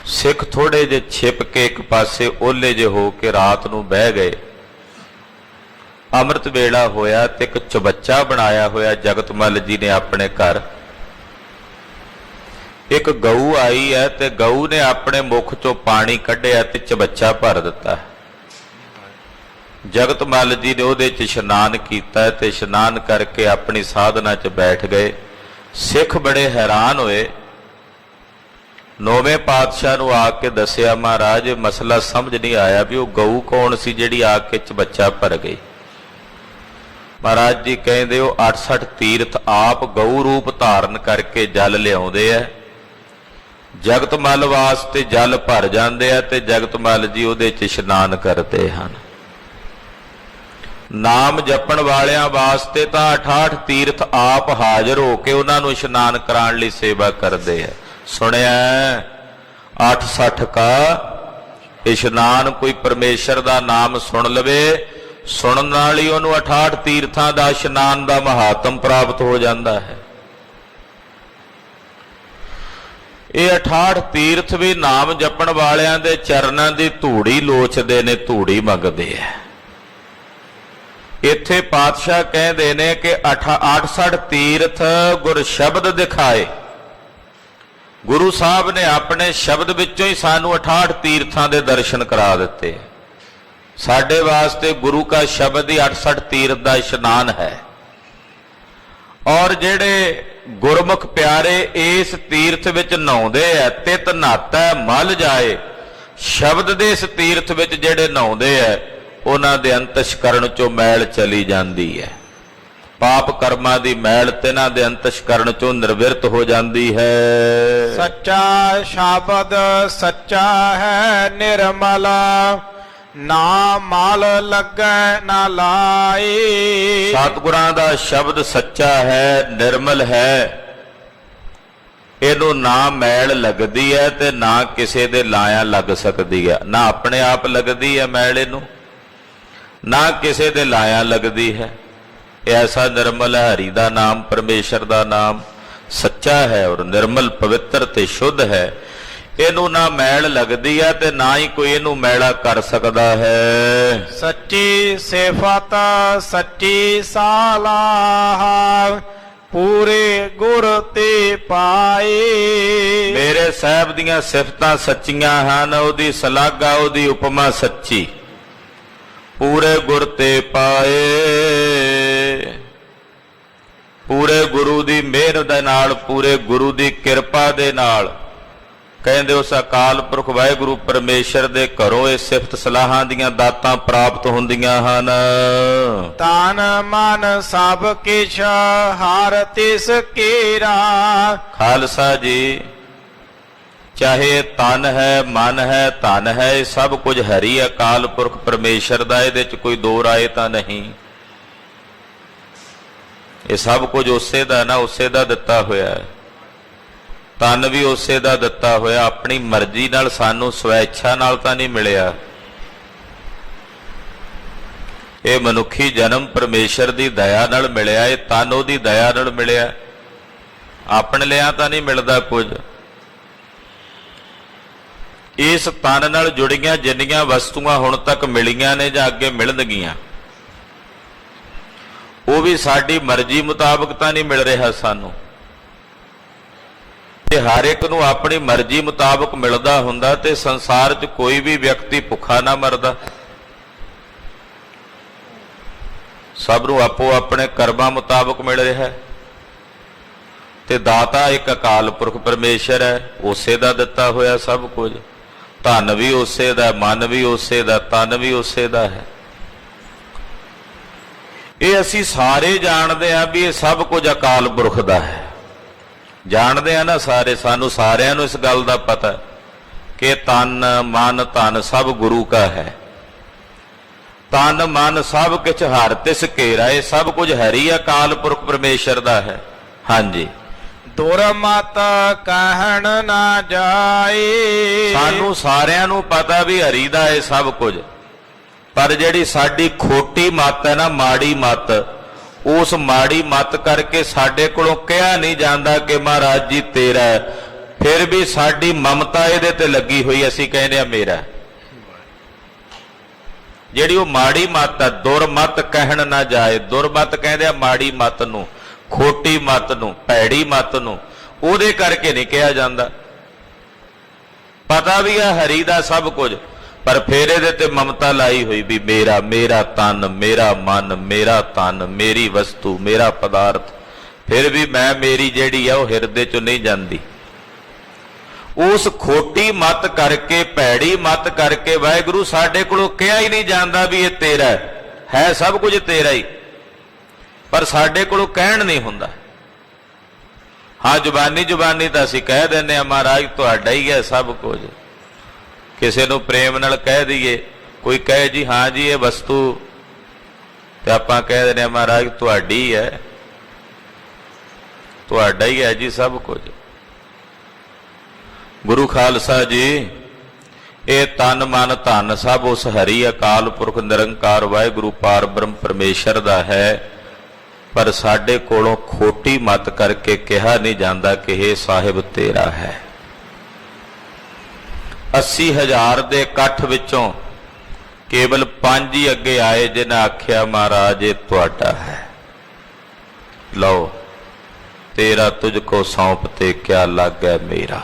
ਸਿੱਖ ਥੋੜੇ ਜਿਹੇ ਛਿਪ ਕੇ ਇੱਕ ਪਾਸੇ ਓਲੇ ਜਿਹੇ ਹੋ ਕੇ ਰਾਤ ਨੂੰ ਬਹਿ ਗਏ। ਅੰਮ੍ਰਿਤ ਵੇਲਾ ਹੋਇਆ ਤੇ ਇੱਕ ਚਬੱਚਾ ਬਣਾਇਆ ਹੋਇਆ ਜਗਤਮਲ ਜੀ ਨੇ ਆਪਣੇ ਘਰ। ਇੱਕ ਗਊ ਆਈ ਹੈ ਤੇ ਗਊ ਨੇ ਆਪਣੇ ਮੁਖ ਚੋਂ ਪਾਣੀ ਕੱਢਿਆ ਤੇ ਚਬੱਚਾ ਭਰ ਦਿੱਤਾ। ਜਗਤਮਲ ਜੀ ਨੇ ਉਹਦੇ 'ਚ ਇਸ਼ਨਾਨ ਕੀਤਾ ਤੇ ਇਸ਼ਨਾਨ ਕਰਕੇ ਆਪਣੀ ਸਾਧਨਾ 'ਚ ਬੈਠ ਗਏ। ਸਿੱਖ ਬੜੇ ਹੈਰਾਨ ਹੋਏ। ਨੌਵੇਂ ਪਾਤਸ਼ਾਹ ਨੂੰ ਆ ਕੇ ਦੱਸਿਆ, ਮਹਾਰਾਜ ਮਸਲਾ ਸਮਝ ਨਹੀਂ ਆਇਆ ਵੀ ਉਹ ਗਊ ਕੌਣ ਸੀ ਜਿਹੜੀ ਆ ਕੇ ਚਬੱਚਾ ਭਰ ਗਈ। ਮਹਾਰਾਜ ਜੀ ਕਹਿੰਦੇ ਉਹ 68 ਤੀਰਥ ਆਪ ਗਊ ਰੂਪ ਧਾਰਨ ਕਰਕੇ ਜਲ ਲਿਆਉਂਦੇ ਆ, ਜਗਤਮਲ ਵਾਸਤੇ ਜਲ ਭਰ ਜਾਂਦੇ ਆ ਤੇ ਜਗਤਮਲ ਜੀ ਉਹਦੇ 'ਚ ਇਸ਼ਨਾਨ ਕਰਦੇ ਹਨ। ਨਾਮ ਜਪਣ ਵਾਲਿਆਂ ਵਾਸਤੇ ਤਾਂ 68 ਤੀਰਥ ਆਪ ਹਾਜ਼ਰ ਹੋ ਕੇ ਉਹਨਾਂ ਨੂੰ ਇਸ਼ਨਾਨ ਕਰਾਉਣ ਲਈ ਸੇਵਾ ਕਰਦੇ ਆ। ਸੁਣਿਆ 68 ਕਾ ਇਸ਼ਨਾਨ, ਕੋਈ ਪਰਮੇਸ਼ਰ ਦਾ ਨਾਮ ਸੁਣ ਲਵੇ, ਸੁਣਨ ਨਾਲ ਹੀ ਉਹਨੂੰ 68 ਤੀਰਥਾਂ ਦਾ ਇਸ਼ਨਾਨ ਦਾ ਮਹਾਤਮ ਪ੍ਰਾਪਤ ਹੋ ਜਾਂਦਾ ਹੈ। ਇਹ 68 ਤੀਰਥ ਵੀ ਨਾਮ ਜਪਣ ਵਾਲਿਆਂ ਦੇ ਚਰਨਾਂ ਦੀ ਧੂੜੀ ਲੋਚਦੇ ਨੇ, ਧੂੜੀ ਮੰਗਦੇ ਆ। ਇੱਥੇ ਪਾਤਸ਼ਾਹ ਕਹਿੰਦੇ ਨੇ ਕਿ 68 ਤੀਰਥ ਗੁਰ ਸ਼ਬਦ ਦਿਖਾਏ। ਗੁਰੂ ਸਾਹਿਬ ਨੇ ਆਪਣੇ ਸ਼ਬਦ ਵਿੱਚੋਂ ਹੀ ਸਾਨੂੰ 68 ਤੀਰਥਾਂ ਦੇ ਦਰਸ਼ਨ ਕਰਾ ਦਿੱਤੇ। ਸਾਡੇ ਵਾਸਤੇ ਗੁਰੂ ਕਾ ਸ਼ਬਦ ਹੀ 68 ਤੀਰਥ ਦਾ ਇਸ਼ਨਾਨ ਹੈ। ਔਰ ਜਿਹੜੇ ਗੁਰਮੁਖ ਪਿਆਰੇ ਇਸ ਤੀਰਥ ਵਿੱਚ ਨਹਾਉਂਦੇ ਆ, ਤਿਤ ਨਾਤਾ ਮਲ ਜਾਏ, ਸ਼ਬਦ ਦੇ ਇਸ ਤੀਰਥ ਵਿੱਚ ਜਿਹੜੇ ਨਹਾਉਂਦੇ ਆ ਉਹਨਾਂ ਦੇ ਅੰਤਸ਼ਕਰਣ ਚੋਂ ਮੈਲ ਚਲੀ ਜਾਂਦੀ ਹੈ। ਪਾਪ ਕਰਮਾਂ ਦੀ ਮੈਲ ਤਿਨਾਂ ਦੇ ਅੰਤਸ਼ਕਰਣ ਚੋਂ ਨਿਰਵਿਰਤ ਹੋ ਜਾਂਦੀ ਹੈ। ਸੱਚਾ ਸ਼ਬਦ ਸੱਚਾ ਹੈ ਨਿਰਮਲ, ਨਾ ਮਾਲ ਲੱਗੈ ਨਾ ਲਾਏ। ਸਤਿਗੁਰਾਂ ਦਾ ਸ਼ਬਦ ਸੱਚਾ ਹੈ, ਨਿਰਮਲ ਹੈ, ਇਹਨੂੰ ਨਾ ਮੈਲ ਲੱਗਦੀ ਹੈ ਤੇ ਨਾ ਕਿਸੇ ਦੇ ਲਾਇਆ ਲੱਗ ਸਕਦੀ ਹੈ। ਨਾ ਆਪਣੇ ਆਪ ਲੱਗਦੀ ਹੈ ਮੈਲ ਇਹਨੂੰ, ਨਾ ਕਿਸੇ ਦੇ ਲਾਇਆ ਲੱਗਦੀ ਹੈ। ਐਸਾ ਨਿਰਮਲ ਹੈ, ਹਰੀ ਦਾ ਨਾਮ, ਪਰਮੇਸ਼ਰ ਦਾ ਨਾਮ ਸੱਚਾ ਹੈ ਔਰ ਨਿਰਮਲ, ਪਵਿੱਤਰ ਤੇ ਸ਼ੁੱਧ ਹੈ। ਇਹਨੂੰ ਨਾ ਮੈਲ ਲੱਗਦੀ ਹੈ ਤੇ ਨਾ ਹੀ ਕੋਈ ਇਹਨੂੰ ਮੈਲਾ ਕਰ ਸਕਦਾ ਹੈ। ਸੱਚੀ ਸਿਫਤ ਸੱਚੀ ਸਾਲਾਹ, ਪੂਰੇ ਗੁਰ ਤੇ ਪਾਏ। ਮੇਰੇ ਸਾਹਿਬ ਦੀਆਂ ਸਿਫਤਾਂ ਸੱਚੀਆਂ ਹਨ, ਉਹਦੀ ਸਲਾਘਾ, ਉਹਦੀ ਉਪਮਾ ਸੱਚੀ। ਪੂਰੇ ਗੁਰ ਤੇ ਪਾਏ, ਪੂਰੇ ਗੁਰੂ ਦੀ ਮਿਹਰ ਦੇ ਨਾਲ, ਪੂਰੇ ਗੁਰੂ ਦੀ ਕਿਰਪਾ ਦੇ ਨਾਲ ਕਹਿੰਦੇ ਉਸ ਅਕਾਲ ਪੁਰਖ ਵਾਹਿਗੁਰੂ ਪਰਮੇਸ਼ਰ ਦੇ ਘਰੋਂ ਇਹ ਸਿਫਤ ਸਲਾਹਾਂ ਦੀਆਂ ਦਾਤਾਂ ਪ੍ਰਾਪਤ ਹੁੰਦੀਆਂ ਹਨ। ਤਨ ਮਨ ਸਭ ਕਿਛ ਹਰ ਤਿਸ ਕੀਰਾ। ਖਾਲਸਾ ਜੀ, ਚਾਹੇ ਤਨ ਹੈ, ਮਨ ਹੈ, ਧਨ ਹੈ, ਇਹ ਸਭ ਕੁਝ ਹਰੀ ਅਕਾਲ ਪੁਰਖ ਪਰਮੇਸ਼ਰ ਦਾ, ਇਹਦੇ ਚ ਕੋਈ ਦੋ ਰਾਏ ਤਾਂ ਨਹੀਂ। ਇਹ ਸਭ ਕੁਝ ਉਸੇ ਦਾ ਨਾ, ਉਸੇ ਦਾ ਦਿੱਤਾ ਹੋਇਆ ਹੈ। ਤਨ ਵੀ ਉਸੇ ਦਾ ਦਿੱਤਾ ਹੋਇਆ, ਆਪਣੀ ਮਰਜ਼ੀ ਨਾਲ, ਸਾਨੂੰ ਸਵੈਛਾ ਨਾਲ ਤਾਂ ਨਹੀਂ ਮਿਲਿਆ। ਇਹ ਮਨੁੱਖੀ ਜਨਮ ਪਰਮੇਸ਼ਰ ਦੀ ਦਇਆ ਨਾਲ ਮਿਲਿਆ, ਇਹ ਤਨ ਉਹਦੀ ਦਇਆ ਨਾਲ ਮਿਲਿਆ, ਆਪਣੇ ਲਿਆ ਤਾਂ ਨਹੀਂ ਮਿਲਦਾ ਕੁਝ। ਇਸ ਤਨ ਨਾਲ ਜੁੜੀਆਂ ਜਿੰਨੀਆਂ ਵਸਤੂਆਂ ਹੁਣ ਤੱਕ ਮਿਲੀਆਂ ਨੇ ਜਾਂ ਅੱਗੇ ਮਿਲਣਗੀਆਂ, ਉਹ ਵੀ ਸਾਡੀ ਮਰਜ਼ੀ ਮੁਤਾਬਕ ਤਾਂ ਨਹੀਂ ਮਿਲ ਰਿਹਾ ਸਾਨੂੰ। ਜੇ ਹਰ ਇੱਕ ਨੂੰ ਆਪਣੀ ਮਰਜ਼ੀ ਮੁਤਾਬਕ ਮਿਲਦਾ ਹੁੰਦਾ ਤੇ ਸੰਸਾਰ 'ਚ ਕੋਈ ਵੀ ਵਿਅਕਤੀ ਭੁੱਖਾ ਨਾ ਮਰਦਾ। ਸਭ ਨੂੰ ਆਪੋ ਆਪਣੇ ਕਰਮਾਂ ਮੁਤਾਬਕ ਮਿਲ ਰਿਹਾ ਹੈ ਤੇ ਦਾਤਾ ਇੱਕ ਅਕਾਲ ਪੁਰਖ ਪਰਮੇਸ਼ਰ ਹੈ, ਉਸੇ ਦਾ ਦਿੱਤਾ ਹੋਇਆ ਸਭ ਕੁਝ। ਧਨ ਵੀ ਉਸੇ ਦਾ, ਮਨ ਵੀ ਉਸੇ ਦਾ, ਤਨ ਵੀ ਉਸੇ ਦਾ ਹੈ। ਇਹ ਅਸੀਂ ਸਾਰੇ ਜਾਣਦੇ ਹਾਂ ਵੀ ਇਹ ਸਭ ਕੁਝ ਅਕਾਲ ਪੁਰਖ ਦਾ ਹੈ। ਜਾਣਦੇ ਆ ਨਾ ਸਾਰੇ, ਸਾਨੂੰ ਸਾਰਿਆਂ ਨੂੰ ਇਸ ਗੱਲ ਦਾ ਪਤਾ ਕਿ ਤਨ ਮਨ ਧਨ ਸਭ ਗੁਰੂ ਕਾ ਹੈ। ਤਨ ਮਨ ਸਭ ਕਿਛ ਹਰ ਤਿਸ ਘੇਰਾ, ਇਹ ਸਭ ਕੁਝ ਹਰੀ ਅਕਾਲ ਪੁਰਖ ਪਰਮੇਸ਼ਰ ਦਾ ਹੈ। ਹਾਂਜੀ, ਦੁਰਮਤ ਕਹਿਣ ਨਾ ਜਾਏ। ਸਾਨੂੰ ਸਾਰਿਆਂ ਨੂੰ ਪਤਾ ਵੀ ਹਰੀ ਦਾ ਇਹ ਸਭ ਕੁਝ, ਪਰ ਜਿਹੜੀ ਸਾਡੀ ਖੋਟੀ ਮੱਤ ਹੈ ਨਾ, ਮਾੜੀ ਮੱਤ, ਉਸ ਮਾੜੀ ਮੱਤ ਕਰਕੇ ਸਾਡੇ ਕੋਲੋਂ ਕਿਹਾ ਨਹੀਂ ਜਾਂਦਾ ਕਿ ਮਹਾਰਾਜ ਜੀ ਤੇਰਾ ਹੈ। ਫਿਰ ਵੀ ਸਾਡੀ ਮਮਤਾ ਇਹਦੇ ਤੇ ਲੱਗੀ ਹੋਈ, ਅਸੀਂ ਕਹਿੰਦੇ ਆ ਮੇਰਾ। ਜਿਹੜੀ ਉਹ ਮਾੜੀ ਮੱਤ ਹੈ, ਦੁਰਮਤ ਕਹਿਣ ਨਾ ਜਾਏ। ਦੁਰਮਤ ਕਹਿੰਦੇ ਆ ਮਾੜੀ ਮੱਤ ਨੂੰ, ਖੋਟੀ ਮੱਤ ਨੂੰ, ਭੈੜੀ ਮੱਤ ਨੂੰ, ਉਹਦੇ ਕਰਕੇ ਨਹੀਂ ਕਿਹਾ ਜਾਂਦਾ। ਪਤਾ ਵੀ ਆ ਹਰੀ ਦਾ ਸਭ ਕੁਝ, ਪਰ ਫਿਰ ਇਹਦੇ ਤੇ ਮਮਤਾ ਲਾਈ ਹੋਈ ਵੀ ਮੇਰਾ, ਮੇਰਾ ਤਨ, ਮੇਰਾ ਮਨ, ਮੇਰਾ ਤਨ, ਮੇਰੀ ਵਸਤੂ, ਮੇਰਾ ਪਦਾਰਥ। ਫਿਰ ਵੀ ਮੈਂ ਮੇਰੀ ਜਿਹੜੀ ਆ ਉਹ ਹਿਰਦੇ ਚੋਂ ਨਹੀਂ ਜਾਂਦੀ। ਉਸ ਖੋਟੀ ਮੱਤ ਕਰਕੇ, ਭੈੜੀ ਮੱਤ ਕਰਕੇ ਵਾਹਿਗੁਰੂ ਸਾਡੇ ਕੋਲੋਂ ਕਿਹਾ ਹੀ ਨਹੀਂ ਜਾਂਦਾ ਵੀ ਇਹ ਤੇਰਾ ਹੈ, ਸਭ ਕੁਝ ਤੇਰਾ ਹੀ, ਪਰ ਸਾਡੇ ਕੋਲੋਂ ਕਹਿਣ ਨਹੀਂ ਹੁੰਦਾ। ਹਾਂ, ਜ਼ੁਬਾਨੀ ਤਾਂ ਅਸੀਂ ਕਹਿ ਦਿੰਦੇ ਆ ਮਹਾਰਾਜ ਤੁਹਾਡਾ ਹੀ ਹੈ ਸਭ ਕੁਝ। ਕਿਸੇ ਨੂੰ ਪ੍ਰੇਮ ਨਾਲ ਕਹਿ ਦਈਏ, ਕੋਈ ਕਹੇ ਜੀ ਹਾਂ ਜੀ ਇਹ ਵਸਤੂ, ਤੇ ਆਪਾਂ ਕਹਿ ਦਿੰਦੇ ਆ ਮਹਾਰਾਜ ਤੁਹਾਡੀ ਹੈ, ਤੁਹਾਡਾ ਹੀ ਹੈ ਜੀ ਸਭ ਕੁਝ। ਗੁਰੂ ਖਾਲਸਾ ਜੀ, ਇਹ ਤਨ ਮਨ ਧਨ ਸਭ ਉਸ ਹਰੀ ਅਕਾਲ ਪੁਰਖ ਨਿਰੰਕਾਰ ਵਾਹਿਗੁਰੂ ਪਾਰ ਬ੍ਰਹਮ ਪਰਮੇਸ਼ਰ ਦਾ ਹੈ, ਪਰ ਸਾਡੇ ਕੋਲੋਂ ਖੋਟੀ ਮੱਤ ਕਰਕੇ ਕਿਹਾ ਨਹੀਂ ਜਾਂਦਾ ਕਿ ਇਹ ਸਾਹਿਬ ਤੇਰਾ ਹੈ। 80,000 ਦੇ ਇਕੱਠ ਵਿੱਚੋਂ ਕੇਵਲ 5 ਹੀ ਅੱਗੇ ਆਏ ਜਿਨ੍ਹਾਂ ਆਖਿਆ ਮਹਾਰਾਜ ਇਹ ਤੁਹਾਡਾ ਹੈ। ਲਓ ਤੇਰਾ ਤੁਝ ਕੋ ਸੌਂਪ ਤੇ ਕਿਆ ਲੱਗੈ ਮੇਰਾ।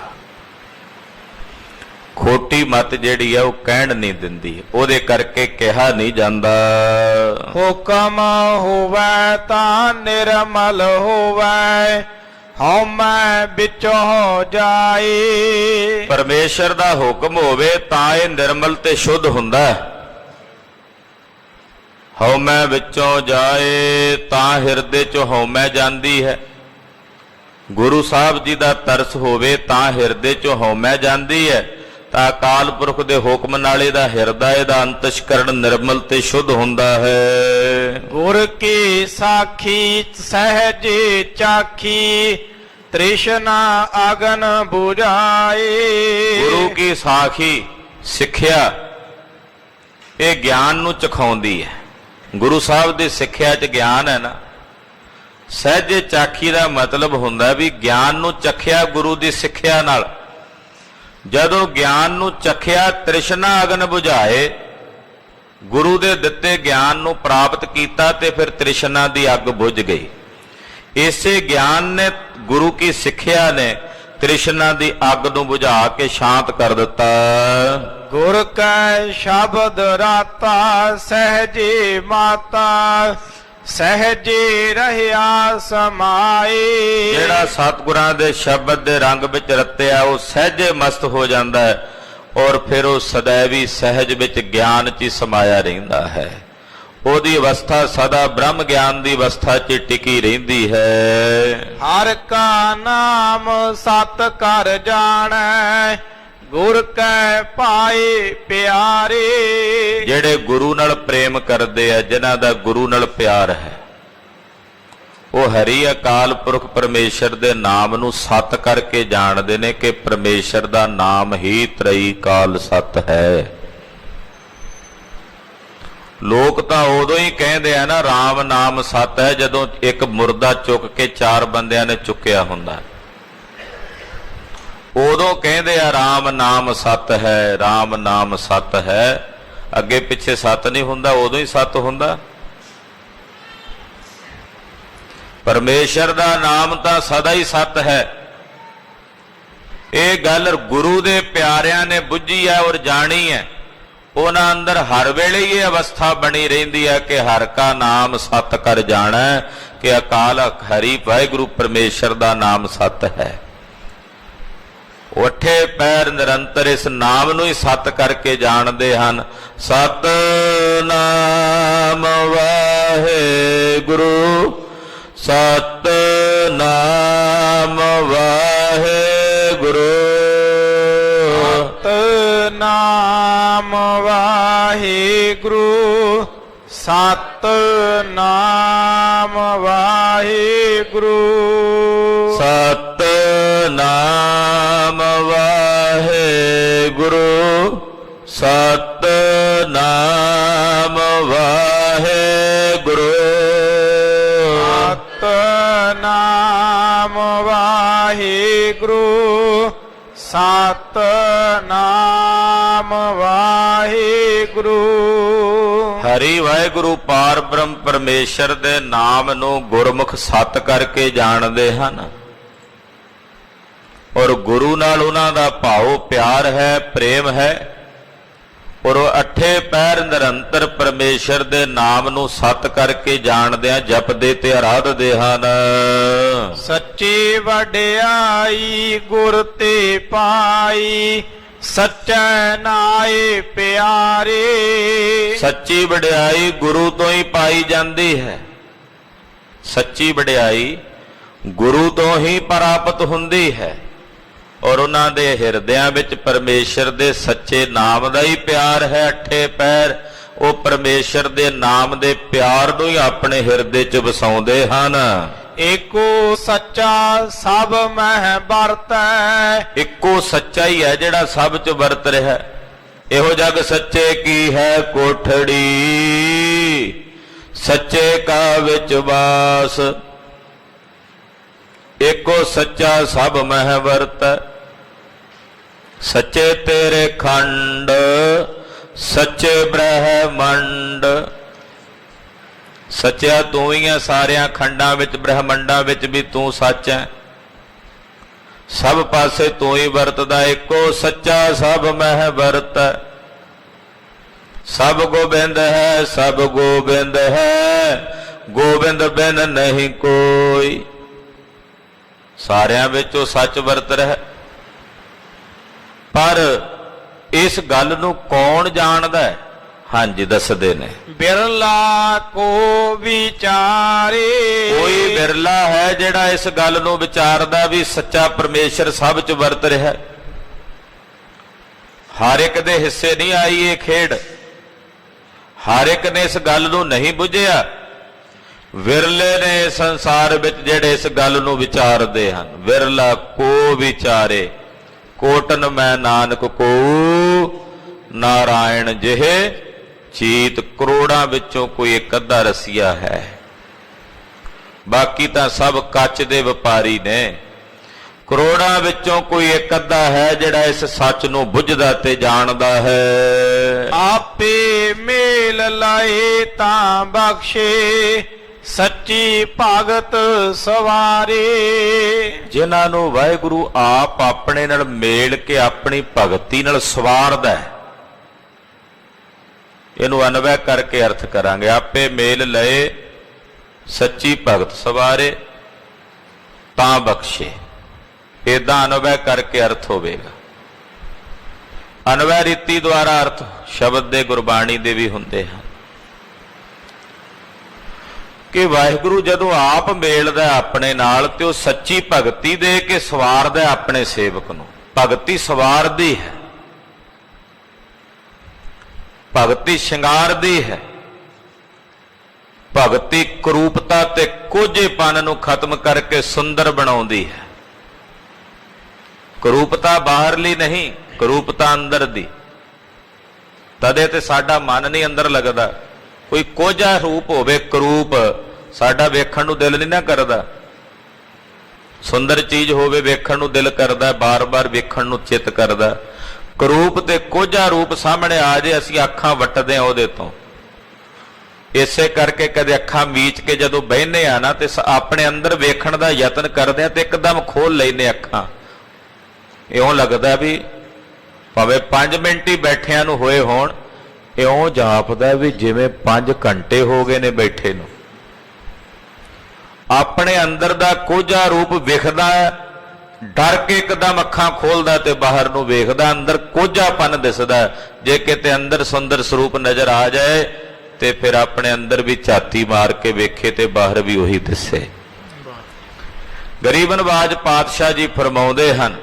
ਖੋਟੀ ਮੱਤ ਜਿਹੜੀ ਹੈ ਉਹ ਕਹਿਣ ਨਹੀਂ ਦਿੰਦੀ, ਉਹਦੇ ਕਰਕੇ ਕਿਹਾ ਨਹੀਂ ਜਾਂਦਾ। ਹੁਕਮ ਹੋਵੈ ਤਾਂ ਨਿਰਮਲ ਹੋਵੈ, ਹਉਮੈ ਵਿੱਚੋਂ ਹੋ ਜਾਏ। ਪਰਮੇਸ਼ਰ ਦਾ ਹੁਕਮ ਹੋਵੇ ਤਾਂ ਇਹ ਨਿਰਮਲ ਤੇ ਸ਼ੁੱਧ ਹੁੰਦਾ। ਹਉਮੈ ਵਿੱਚੋਂ ਜਾਏ ਤਾਂ ਹਿਰਦੇ ਚੋਂ ਹਉਮੈ ਜਾਂਦੀ ਹੈ। ਗੁਰੂ ਸਾਹਿਬ ਜੀ ਦਾ ਤਰਸ ਹੋਵੇ ਤਾਂ ਹਿਰਦੇ ਚੋਂ ਹਉਮੈ ਜਾਂਦੀ ਹੈ। ਤਾਂ ਅਕਾਲ ਪੁਰਖ ਦੇ ਹੁਕਮ ਨਾਲ ਇਹਦਾ ਹਿਰਦਾ, ਇਹਦਾ ਅੰਤਸ਼ਕਰਣ ਨਿਰਮਲ ਤੇ ਸ਼ੁੱਧ ਹੁੰਦਾ ਹੈ। ਗੁਰ ਕੀ ਸਾਖੀ ਸਹਿਜ ਚਾਖੀ, ਤ੍ਰਿਸ਼ਨਾ ਅਗਨ 부ਝਾਏ। ਗੁਰੂ ਕੀ ਸਾਖੀ ਸਿੱਖਿਆ ਇਹ ਗਿਆਨ ਨੂੰ ਚਖਾਉਂਦੀ ਹੈ। ਗੁਰੂ ਸਾਹਿਬ ਦੀ ਸਿੱਖਿਆ 'ਚ ਗਿਆਨ ਹੈ ਨਾ। ਸਹਿਜ ਚਾਖੀ ਦਾ ਮਤਲਬ ਹੁੰਦਾ ਵੀ ਗਿਆਨ ਨੂੰ ਚਖਿਆ ਗੁਰੂ ਦੀ ਸਿੱਖਿਆ ਨਾਲ। ਜਦੋਂ ਗਿਆਨ ਨੂੰ ਚਖਿਆ, ਤ੍ਰਿਸ਼ਨਾ ਅਗਨ 부ਝਾਏ, ਗੁਰੂ ਦੇ ਦਿੱਤੇ ਗਿਆਨ ਨੂੰ ਪ੍ਰਾਪਤ ਕੀਤਾ ਤੇ ਫਿਰ ਤ੍ਰਿਸ਼ਨਾ ਦੀ ਅੱਗ ਬੁਝ ਗਈ। ਇਸੇ ਗਿਆਨ ਨੇ, ਗੁਰੂ ਕੀ ਸਿੱਖਿਆ ਨੇ ਤ੍ਰਿਸ਼ਨਾ ਦੀ ਅੱਗ ਨੂੰ ਬੁਝਾ ਕੇ ਸ਼ਾਂਤ ਕਰ ਦਿੱਤਾ। ਗੁਰ ਕੈ ਸ਼ਬਦ ਰਾਤਾ ਸਹਿਜੇ ਮਾਤਾ, ਸਹਿਜੇ ਰਹਿਆ ਸਮਾਏ। ਜਿਹੜਾ ਸਤਿਗੁਰਾਂ ਦੇ ਸ਼ਬਦ ਦੇ ਰੰਗ ਵਿੱਚ ਰਤਿਆ ਉਹ ਸਹਿਜੇ ਮਸਤ ਹੋ ਜਾਂਦਾ ਹੈ ਔਰ ਫਿਰ ਉਹ ਸदैवी ਸਹਿਜ ਵਿੱਚ ਗਿਆਨ 'ਚ ਹੀ ਸਮਾਇਆ ਰਹਿੰਦਾ ਹੈ। ਉਹਦੀ ਅਵਸਥਾ ਸਦਾ ਬ੍ਰਹਮ ਗਿਆਨ ਦੀ ਅਵਸਥਾ 'ਚ ਟਿਕੀ ਰਹਿੰਦੀ ਹੈ। ਹਰ ਕਾ ਨਾਮ ਸਤ ਕਰ ਜਾਣੈ ਗੁਰ ਕੈ ਪਾਏ ਪਿਆਰੇ। ਜਿਹੜੇ ਗੁਰੂ ਨਾਲ ਪ੍ਰੇਮ ਕਰਦੇ ਆ, ਜਿਨ੍ਹਾਂ ਦਾ ਗੁਰੂ ਨਾਲ ਪਿਆਰ ਹੈ, ਉਹ ਹਰੀ ਅਕਾਲ ਪੁਰਖ ਪਰਮੇਸ਼ਰ ਦੇ ਨਾਮ ਨੂੰ ਸਤ ਕਰਕੇ ਜਾਣਦੇ ਨੇ ਕਿ ਪਰਮੇਸ਼ਰ ਦਾ ਨਾਮ ਹੀ ਤ੍ਰਈ ਕਾਲ ਸਤ ਹੈ। ਲੋਕ ਤਾਂ ਉਦੋਂ ਹੀ ਕਹਿੰਦੇ ਆ ਨਾ ਰਾਮ ਨਾਮ ਸਤ ਹੈ, ਜਦੋਂ ਇੱਕ ਮੁਰਦਾ ਚੁੱਕ ਕੇ 4 ਬੰਦਿਆਂ ਨੇ ਚੁੱਕਿਆ ਹੁੰਦਾ, ਉਦੋਂ ਕਹਿੰਦੇ ਆ ਰਾਮ ਨਾਮ ਸਤ ਹੈ, ਰਾਮ ਨਾਮ ਸਤ ਹੈ। ਅੱਗੇ ਪਿੱਛੇ ਸਤ ਨਹੀਂ ਹੁੰਦਾ, ਉਦੋਂ ਹੀ ਸਤ ਹੁੰਦਾ। ਪਰਮੇਸ਼ਰ ਦਾ ਨਾਮ ਤਾਂ ਸਦਾ ਹੀ ਸਤ ਹੈ। ਇਹ ਗੱਲ ਗੁਰੂ ਦੇ ਪਿਆਰਿਆਂ ਨੇ ਬੁੱਝੀ ਹੈ ਔਰ ਜਾਣੀ ਹੈ। ਉਹਨਾਂ ਅੰਦਰ ਹਰ ਵੇਲੇ ਇਹ ਅਵਸਥਾ ਬਣੀ ਰਹਿੰਦੀ ਹੈ ਕਿ ਹਰ ਕਾ ਨਾਮ ਸਤ ਕਰ ਜਾਣਾ, ਕਿ ਅਕਾਲ ਹਰੀ ਵਾਹਿਗੁਰੂ ਪਰਮੇਸ਼ਰ ਦਾ ਨਾਮ ਸਤ ਹੈ। ਉੱਠੇ ਪੈਰ ਨਿਰੰਤਰ ਇਸ ਨਾਮ ਨੂੰ ਹੀ ਸਤ ਕਰਕੇ ਜਾਣਦੇ ਹਨ। ਸਤ ਨਾਮ ਵਾਹਿਗੁਰੂ, ਸਤ ਨਾਮ ਵਾਹਿਗੁਰੂ, ਸਤ ਨਾਮ ਵਾਹਿਗੁਰੂ, ਸਤ ਨਾਮ ਵਾਹਿਗੁਰੂ, ਸਤ ਨਾਮ ਵਾਹਿਗੁਰੂ, ਸਤ ਨਾਮ ਵਾਹਿਗੁਰੂ, ਸਤ ਨਾਮ ਵਾਹਿਗੁਰੂ, ਸਤ ਨਾਮ ਵਾਹਿਗੁਰੂ। ਹਰੀ ਵਾਹਿਗੁਰੂ ਪਾਰ ਬ੍ਰਹਮ ਪਰਮੇਸ਼ਰ ਦੇ ਨਾਮ ਨੂੰ ਗੁਰਮੁਖ ਸਤ ਕਰਕੇ ਜਾਣਦੇ ਹਨ ਔਰ ਗੁਰੂ ਨਾਲ ਉਹਨਾਂ ਦਾ ਭਾਵ ਪਿਆਰ ਹੈ, ਪ੍ਰੇਮ ਹੈ ਔਰ ਉਹ ਅੱਠੇ ਪੈਰ ਨਿਰੰਤਰ ਪਰਮੇਸ਼ਰ ਦੇ ਨਾਮ ਨੂੰ ਸਤ ਕਰਕੇ ਜਾਣਦਿਆਂ ਜਪਦੇ ਤੇ ਆਰਾਧਦੇ ਹਨ। ਸੱਚੀ ਵਡਿਆਈ ਗੁਰ ਤੇ ਪਾਈ, ਸੱਚੈ ਨਾਏ ਪਿਆਰੇ। ਸੱਚੀ ਵਡਿਆਈ ਗੁਰੂ ਤੋਂ ਹੀ ਪਾਈ ਜਾਂਦੀ ਹੈ। ਸੱਚੀ ਵਡਿਆਈ ਗੁਰੂ ਤੋਂ ਹੀ ਪ੍ਰਾਪਤ ਹੁੰਦੀ ਹੈ ਔਰ ਉਹਨਾਂ ਦੇ ਹਿਰਦਿਆਂ ਵਿੱਚ ਪਰਮੇਸ਼ਰ ਦੇ ਸੱਚੇ ਨਾਮ ਦਾ ਹੀ ਪਿਆਰ ਹੈ। ਅੱਠੇ ਪੈਰ ਉਹ ਪਰਮੇਸ਼ਰ ਦੇ ਨਾਮ ਦੇ ਪਿਆਰ ਨੂੰ ਹੀ ਆਪਣੇ ਹਿਰਦੇ 'ਚ ਵਸਾਉਂਦੇ ਹਨ। ਏਕੋ ਸੱਚਾ ਸਭ ਮਹਿ ਵਰਤੈ। ਇੱਕੋ ਸੱਚਾ ਹੀ ਹੈ ਜਿਹੜਾ ਸਭ 'ਚ ਵਰਤ ਰਿਹਾ। ਇਹੋ ਜਗ ਸੱਚੇ ਕੀ ਹੈ ਕੋਠੜੀ, ਸੱਚੇ ਕਾ ਵਿੱਚ ਵਾਸ। ਏਕੋ ਸੱਚਾ ਸਭ ਮਹਿ ਵਰਤੈ, ਸੱਚੇ ਤੇਰੇ ਖੰਡ, ਸੱਚੇ ਬ੍ਰਹਮੰਡ। ਸੱਚਿਆ ਤੂੰ ਹੀ ਹੈ ਸਾਰਿਆਂ ਖੰਡਾਂ ਵਿੱਚ, ਬ੍ਰਹਮੰਡਾਂ ਵਿੱਚ ਵੀ ਤੂੰ ਸੱਚ ਹੈ। ਸਭ ਪਾਸੇ ਤੂੰ ਹੀ ਵਰਤਦਾ। ਏਕੋ ਸੱਚਾ ਸਭ ਮਹਿ ਵਰਤੈ, ਸਭ ਗੋਬਿੰਦ ਹੈ, ਸਭ ਗੋਬਿੰਦ ਹੈ, ਗੋਬਿੰਦ ਬਿਨ ਨਹੀਂ ਕੋਈ। ਸਾਰਿਆਂ ਵਿੱਚ ਉਹ ਸੱਚ ਵਰਤ ਰਿਹਾ। ਪਰ ਇਸ ਗੱਲ ਨੂੰ ਕੌਣ ਜਾਣਦਾ ਹੈ? ਹਾਂਜੀ ਦੱਸਦੇ ਨੇ, ਬਿਰਲਾ ਕੋ ਵਿਚਾਰੇ। ਕੋਈ ਬਿਰਲਾ ਹੈ ਜਿਹੜਾ ਇਸ ਗੱਲ ਨੂੰ ਵਿਚਾਰਦਾ ਵੀ ਸੱਚਾ ਪਰਮੇਸ਼ਰ ਸਭ 'ਚ ਵਰਤ ਰਿਹਾ। ਹਰ ਇੱਕ ਦੇ ਹਿੱਸੇ ਨਹੀਂ ਆਈ ਇਹ ਖੇਡ, ਹਰ ਇੱਕ ਨੇ ਇਸ ਗੱਲ ਨੂੰ ਨਹੀਂ ਬੁੱਝਿਆ। ਵਿਰਲੇ ਨੇ ਸੰਸਾਰ ਵਿੱਚ ਜਿਹੜੇ ਇਸ ਗੱਲ ਨੂੰ ਵਿਚਾਰਦੇ ਹਨ। ਵਿਰਲਾ ਕੋ ਵਿਚਾਰੇ, ਕੋਟਨ ਮੈਂ ਨਾਨਕ ਕੋ ਨਾਰਾਇਣ ਜਿਹੇ ਚੀਤ। ਕਰੋੜਾਂ ਵਿੱਚੋਂ ਕੋਈ ਇੱਕ ਅੱਧਾ ਰਸੀਆ ਹੈ, ਬਾਕੀ ਤਾਂ ਸਭ ਕੱਚ ਦੇ ਵਪਾਰੀ ਨੇ। ਕਰੋੜਾਂ ਵਿੱਚੋਂ ਕੋਈ ਇੱਕ ਅੱਧਾ ਹੈ ਜਿਹੜਾ ਇਸ ਸੱਚ ਨੂੰ ਬੁੱਝਦਾ ਤੇ ਜਾਣਦਾ ਹੈ। ਆਪੇ ਮੇਲ ਲਾਏ ਤਾਂ ਬਖਸ਼ੇ, ਸੱਚੀ ਭਗਤ ਸਵਾਰੇ। ਜਿਨ੍ਹਾਂ ਨੂੰ ਵਾਹਿਗੁਰੂ ਆਪ ਆਪਣੇ ਨਾਲ ਮੇਲ ਕੇ ਆਪਣੀ ਭਗਤੀ ਨਾਲ ਸਵਾਰਦਾ ਹੈ। ਇਹਨੂੰ ਅਨਵੈ ਕਰਕੇ ਅਰਥ ਕਰਾਂਗੇ। ਆਪੇ ਮੇਲ ਲਏ ਸੱਚੀ ਭਗਤ ਸਵਾਰੇ ਤਾਂ ਬਖਸ਼ੇ। ਇਦਾਂ ਅਨਵੈ ਕਰਕੇ ਅਰਥ ਹੋਵੇਗਾ। ਅਨਵੈ ਰੀਤੀ ਦੁਆਰਾ ਅਰਥ ਸ਼ਬਦ ਦੇ ਗੁਰਬਾਣੀ ਦੇ ਵੀ ਹੁੰਦੇ ਹਨ ਕਿ ਵਾਹਿਗੁਰੂ ਜਦੋਂ ਆਪ ਮੇਲਦਾ ਆਪਣੇ ਨਾਲ ਤੇ ਉਹ ਸੱਚੀ ਭਗਤੀ ਦੇ ਕੇ ਸਵਾਰਦਾ ਆਪਣੇ ਸੇਵਕ ਨੂੰ। ਭਗਤੀ ਸਵਾਰਦੀ ਹੈ, ਭਗਤੀ ਸ਼ਿੰਗਾਰਦੀ ਹੈ, ਭਗਤੀ ਕਰੂਪਤਾ ਤੇ ਕੋਝੇਪਨ ਨੂੰ ਖਤਮ ਕਰਕੇ ਸੁੰਦਰ ਬਣਾਉਂਦੀ ਹੈ। ਕਰੂਪਤਾ ਬਾਹਰਲੀ ਨਹੀਂ, ਕਰੂਪਤਾ ਅੰਦਰ ਦੀ। ਤਦੇ ਤੇ ਸਾਡਾ ਮਨ ਨਹੀਂ ਅੰਦਰ ਲੱਗਦਾ। ਕੋਈ ਕੋਝਾ ਰੂਪ ਹੋਵੇ, ਕਰੂਪ, ਸਾਡਾ ਵੇਖਣ ਨੂੰ ਦਿਲ ਨਹੀਂ ਨਾ ਕਰਦਾ। ਸੁੰਦਰ ਚੀਜ਼ ਹੋਵੇ ਵੇਖਣ ਨੂੰ ਦਿਲ ਕਰਦਾ, ਬਾਰ-ਬਾਰ ਵੇਖਣ ਨੂੰ ਚਿੱਤ ਕਰਦਾ। ਕਰੂਪ ਤੇ ਕੋਝਾ ਰੂਪ ਸਾਹਮਣੇ ਆ ਜੇ ਅਸੀਂ ਅੱਖਾਂ ਵੱਟਦੇ ਆ ਉਹਦੇ ਤੋਂ। ਇਸੇ ਕਰਕੇ ਕਦੇ ਅੱਖਾਂ ਮੀਚ ਕੇ ਜਦੋਂ ਬਹਿਨੇ ਆ ਨਾ ਤੇ ਆਪਣੇ ਅੰਦਰ ਵੇਖਣ ਦਾ ਯਤਨ ਕਰਦੇ ਆ ਤੇ ਇੱਕਦਮ ਖੋਲ ਲੈਨੇ ਅੱਖਾਂ। ਇਉਂ ਲੱਗਦਾ ਵੀ ਭਾਵੇਂ 5 ਮਿੰਟ ਹੀ ਬੈਠਿਆਂ ਨੂੰ ਹੋਏ ਹੋਣ, ਇਉਂ ਜਾਪਦਾ ਵੀ ਜਿਵੇਂ 5 ਘੰਟੇ ਹੋ ਗਏ ਨੇ ਬੈਠੇ ਨੂੰ। ਆਪਣੇ ਅੰਦਰ ਦਾ ਕੋਝਾ ਰੂਪ ਵਿਖਦਾ, ਡਰ ਕੇ ਇੱਕਦਮ ਅੱਖਾਂ ਖੋਲਦਾ ਤੇ ਬਾਹਰ ਨੂੰ ਵੇਖਦਾ, ਅੰਦਰ ਕੋਝਾਪਨ ਦਿਸਦਾ। ਜੇ ਕਿਤੇ ਅੰਦਰ ਸੁੰਦਰ ਸਰੂਪ ਨਜ਼ਰ ਆ ਜਾਏ ਤੇ ਫਿਰ ਆਪਣੇ ਅੰਦਰ ਵੀ ਝਾਤੀ ਮਾਰ ਕੇ ਵੇਖੇ ਤੇ ਬਾਹਰ ਵੀ ਉਹੀ ਦਿਸੇ। ਗਰੀਬ ਨਵਾਜ ਪਾਤਸ਼ਾਹ ਜੀ ਫਰਮਾਉਂਦੇ ਹਨ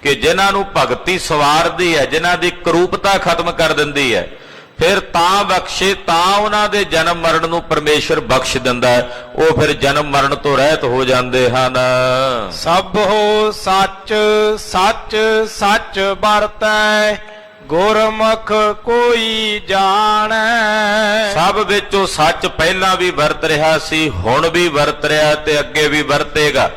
ਕਿ ਜਿਨ੍ਹਾਂ ਨੂੰ ਭਗਤੀ ਸਵਾਰਦੀ ਹੈ, ਜਿਨ੍ਹਾਂ ਦੀ ਕਰੂਪਤਾ ਖਤਮ ਕਰ ਦਿੰਦੀ ਹੈ, ਫਿਰ ਤਾਂ ਬਖਸ਼ੇ, ਤਾਂ ਉਹਨਾਂ ਦੇ ਜਨਮ ਮਰਨ ਨੂੰ ਪਰਮੇਸ਼ਰ ਬਖਸ਼ ਦਿੰਦਾ ਹੈ। ਉਹ ਫਿਰ ਜਨਮ ਮਰਨ ਤੋਂ ਰਹਿਤ ਹੋ ਜਾਂਦੇ ਹਨ। ਸਭ ਹੋ ਸੱਚ ਸੱਚ ਸੱਚ ਵਰਤੈ, ਗੁਰਮੁਖ ਕੋਈ ਜਾਣੈ। ਸਭ ਵਿੱਚੋਂ ਸੱਚ ਪਹਿਲਾਂ ਵੀ ਵਰਤ ਰਿਹਾ ਸੀ, ਹੁਣ ਵੀ ਵਰਤ ਰਿਹਾ ਤੇ ਅੱਗੇ ਵੀ ਵਰਤੇਗਾ।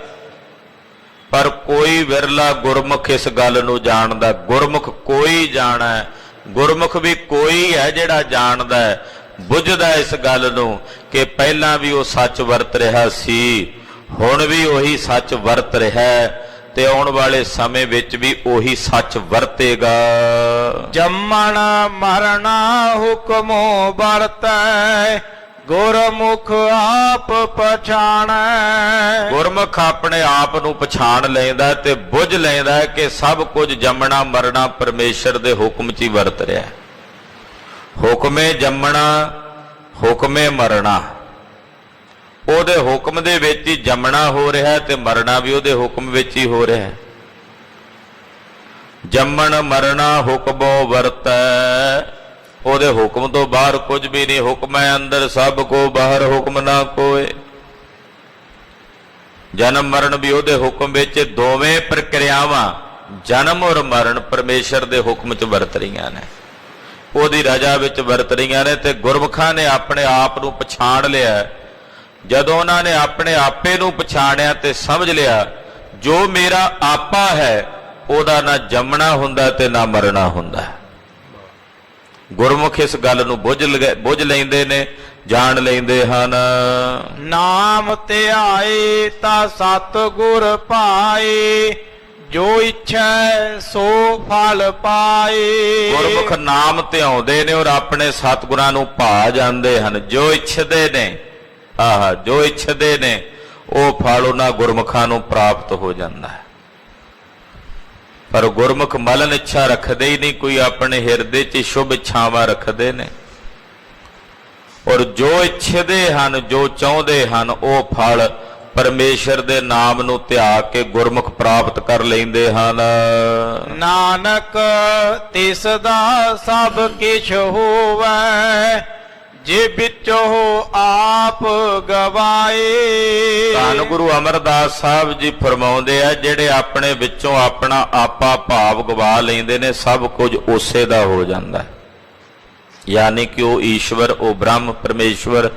ਪਰ ਕੋਈ ਵਿਰਲਾ ਗੁਰਮੁਖ ਇਸ ਗੱਲ ਨੂੰ ਜਾਣਦਾ। ਗੁਰਮੁਖ ਕੋਈ ਜਾਣੈ, ਗੁਰਮੁਖ ਵੀ ਕੋਈ ਹੈ ਜਿਹੜਾ ਜਾਣਦਾ ਹੈ, ਬੁੱਝਦਾ ਇਸ ਗੱਲ ਨੂੰ ਕਿ ਪਹਿਲਾਂ ਵੀ ਉਹ ਸੱਚ ਵਰਤ ਰਿਹਾ ਸੀ, ਹੁਣ ਵੀ ਉਹੀ ਸੱਚ ਵਰਤ ਰਿਹਾ ਤੇ ਆਉਣ ਵਾਲੇ ਸਮੇਂ ਵਿੱਚ ਵੀ ਉਹੀ ਸੱਚ ਵਰਤੇਗਾ। ਜੰਮਣ ਮਰਨਾ ਹੁਕਮੋ ਵਰਤੈ, ਗੁਰਮੁਖ ਆਪ ਪਛਾਣੈ। ਗੁਰਮੁਖ ਆਪਣੇ ਆਪ ਨੂੰ ਪਛਾਣ ਲੈਂਦਾ ਤੇ ਬੁੱਝ ਲੈਂਦਾ ਕਿ ਸਭ ਕੁਝ ਜੰਮਣਾ ਮਰਨਾ ਪਰਮੇਸ਼ਰ ਦੇ ਹੁਕਮ 'ਚ ਹੀ ਵਰਤ ਰਿਹਾ। ਹੁਕਮੇ ਜੰਮਣਾ, ਹੁਕਮੇ ਮਰਨਾ, ਉਹਦੇ ਹੁਕਮ ਦੇ ਵਿੱਚ ਹੀ ਜੰਮਣਾ ਹੋ ਰਿਹਾ ਤੇ ਮਰਨਾ ਵੀ ਉਹਦੇ ਹੁਕਮ ਵਿੱਚ ਹੀ ਹੋ ਰਿਹਾ। ਜੰਮਣ ਮਰਨਾ ਹੁਕਮੋ ਵਰਤੈ, ਉਹਦੇ ਹੁਕਮ ਤੋਂ ਬਾਹਰ ਕੁਝ ਵੀ ਨਹੀਂ। ਹੁਕਮ ਹੈ ਅੰਦਰ ਸਭ ਕੋ, ਬਾਹਰ ਹੁਕਮ ਨਾ ਕੋਏ। ਜਨਮ ਮਰਨ ਵੀ ਉਹਦੇ ਹੁਕਮ ਵਿੱਚ। ਦੋਵੇਂ ਪ੍ਰਕਿਰਿਆਵਾਂ ਜਨਮ ਔਰ ਮਰਨ ਪਰਮੇਸ਼ਰ ਦੇ ਹੁਕਮ 'ਚ ਵਰਤ ਰਹੀਆਂ ਨੇ, ਉਹਦੀ ਰਜ਼ਾ ਵਿੱਚ ਵਰਤ ਰਹੀਆਂ ਨੇ। ਤੇ ਗੁਰਮੁਖਾਂ ਨੇ ਆਪਣੇ ਆਪ ਨੂੰ ਪਛਾਣ ਲਿਆ। ਜਦੋਂ ਉਹਨਾਂ ਨੇ ਆਪਣੇ ਆਪੇ ਨੂੰ ਪਛਾਣਿਆ ਤੇ ਸਮਝ ਲਿਆ ਜੋ ਮੇਰਾ ਆਪਾ ਹੈ ਉਹਦਾ ਨਾ ਜੰਮਣਾ ਹੁੰਦਾ ਤੇ ਨਾ ਮਰਨਾ ਹੁੰਦਾ। ਗੁਰਮੁਖ ਇਸ ਗੱਲ ਨੂੰ ਬੁੱਝ ਲੈਂਦੇ ਨੇ, ਜਾਣ ਲੈਂਦੇ ਹਨ। ਨਾਮ ਧਿਆਏ ਤਾਂ ਸਤਿਗੁਰ ਪਾਏ, ਜੋ ਇੱਛੈ ਸੋ ਫਲ ਪਾਏ। ਗੁਰਮੁਖ ਨਾਮ ਧਿਆਉਂਦੇ ਨੇ ਔਰ ਆਪਣੇ ਸਤਿਗੁਰਾਂ ਨੂੰ ਭਾ ਜਾਂਦੇ ਹਨ। ਜੋ ਇੱਛਦੇ ਨੇ, ਜੋ ਇੱਛਦੇ ਨੇ ਉਹ ਫਲ ਉਹਨਾਂ ਗੁਰਮੁਖਾਂ ਨੂੰ ਪ੍ਰਾਪਤ ਹੋ ਜਾਂਦਾ ਹੈ। ਪਰ ਗੁਰਮੁਖ ਮਲਨ ਇੱਛਾ ਰੱਖਦੇ ਹੀ ਨਹੀਂ, ਕੋਈ ਆਪਣੇ ਹਿਰਦੇ 'ਚ ਸ਼ੁਭ ਇੱਛਾਵਾਂ ਰੱਖਦੇ ਨੇ ਔਰ ਜੋ ਇੱਛਦੇ ਹਨ, ਜੋ ਚਾਹੁੰਦੇ ਹਨ, ਉਹ ਫਲ ਪਰਮੇਸ਼ਰ ਦੇ ਨਾਮ ਨੂੰ ਧਿਆ ਕੇ ਗੁਰਮੁਖ ਪ੍ਰਾਪਤ ਕਰ ਲੈਂਦੇ ਹਨ। ਨਾਨਕ ਤਿਸ ਦਾ ਸਭ ਕਿਛ ਹੋਵੈ, ਜੇ ਵਿੱਚੋਂ ਆਪ ਗਵਾਏ। ਧੰਨ ਗੁਰੂ ਅਮਰਦਾਸ ਸਾਹਿਬ ਜੀ ਫਰਮਾਉਂਦੇ ਆ, ਜਿਹੜੇ ਆਪਣੇ ਵਿੱਚੋਂ ਆਪਣਾ ਆਪਾ ਭਾਵ ਗਵਾ ਲੈਂਦੇ ਨੇ, ਸਭ ਕੁਝ ਉਸੇ ਦਾ ਹੋ ਜਾਂਦਾ ਹੈ। ਯਾਨੀ ਕਿ ਉਹ ਈਸ਼ਵਰ, ਉਹ ਬ੍ਰਹਮ ਪਰਮੇਸ਼ਵਰ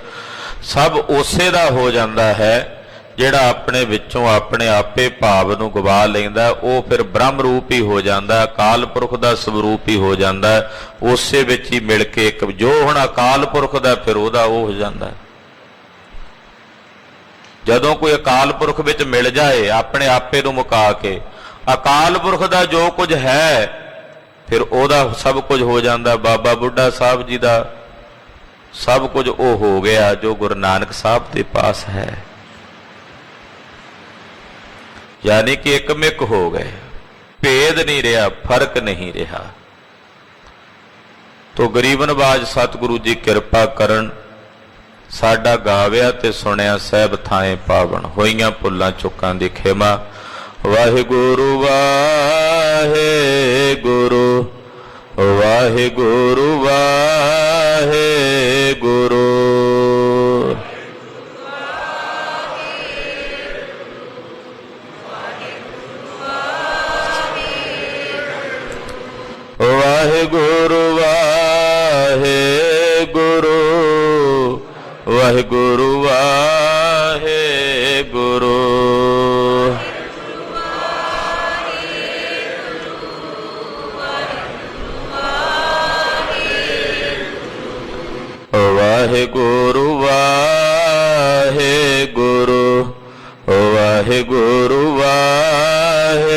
ਸਭ ਉਸੇ ਦਾ ਹੋ ਜਾਂਦਾ ਹੈ। ਜਿਹੜਾ ਆਪਣੇ ਵਿੱਚੋਂ ਆਪਣੇ ਆਪੇ ਭਾਵ ਨੂੰ ਗਵਾ ਲੈਂਦਾ ਉਹ ਫਿਰ ਬ੍ਰਹਮ ਰੂਪ ਹੀ ਹੋ ਜਾਂਦਾ, ਅਕਾਲ ਪੁਰਖ ਦਾ ਸਰੂਪ ਹੀ ਹੋ ਜਾਂਦਾ, ਉਸੇ ਵਿੱਚ ਹੀ ਮਿਲ ਕੇ ਇੱਕ ਜੋ ਹੁਣ ਅਕਾਲ ਪੁਰਖ ਦਾ ਫਿਰ ਉਹਦਾ ਉਹ ਹੋ ਜਾਂਦਾ। ਜਦੋਂ ਕੋਈ ਅਕਾਲ ਪੁਰਖ ਵਿੱਚ ਮਿਲ ਜਾਏ ਆਪਣੇ ਆਪੇ ਨੂੰ ਮੁਕਾ ਕੇ, ਅਕਾਲ ਪੁਰਖ ਦਾ ਜੋ ਕੁਝ ਹੈ ਫਿਰ ਉਹਦਾ ਸਭ ਕੁਝ ਹੋ ਜਾਂਦਾ। ਬਾਬਾ ਬੁੱਢਾ ਸਾਹਿਬ ਜੀ ਦਾ ਸਭ ਕੁਝ ਉਹ ਹੋ ਗਿਆ ਜੋ ਗੁਰੂ ਨਾਨਕ ਸਾਹਿਬ ਦੇ ਪਾਸ ਹੈ। ਯਾਨੀ ਕਿ ਇੱਕਮਿਕ ਹੋ ਗਏ, ਭੇਦ ਨਹੀਂ ਰਿਹਾ, ਫਰਕ ਨਹੀਂ ਰਿਹਾ। ਤੋ ਗਰੀਬ ਨਵਾਜ ਸਤਿਗੁਰੂ ਜੀ ਕਿਰਪਾ ਕਰਨ, ਸਾਡਾ ਗਾਵਿਆ ਤੇ ਸੁਣਿਆ ਸਹਿਬ ਥਾਏ ਪਾਵਨ, ਹੋਈਆਂ ਭੁੱਲਾਂ ਚੁੱਕਾਂ ਦੀ ਖਿਮਾ। ਵਾਹਿਗੁਰੂ ਵਾਹਿਗੁਰੂ ਵਾਹਿਗੁਰੂ ਵਾਹਿਗੁਰੂ। ਵਾਹਿਗੁਰੂ ਵਾਹਿਗੁਰੂ ਵਾਹਿਗੁਰੂ ਵਾਹਿਗੁਰੂ। ਵਾਹਿਗੁਰੂ ਵਾਹਿਗੁਰੂ ਵਾਹਿਗੁਰੂ ਵਾਹਿਗੁਰੂ।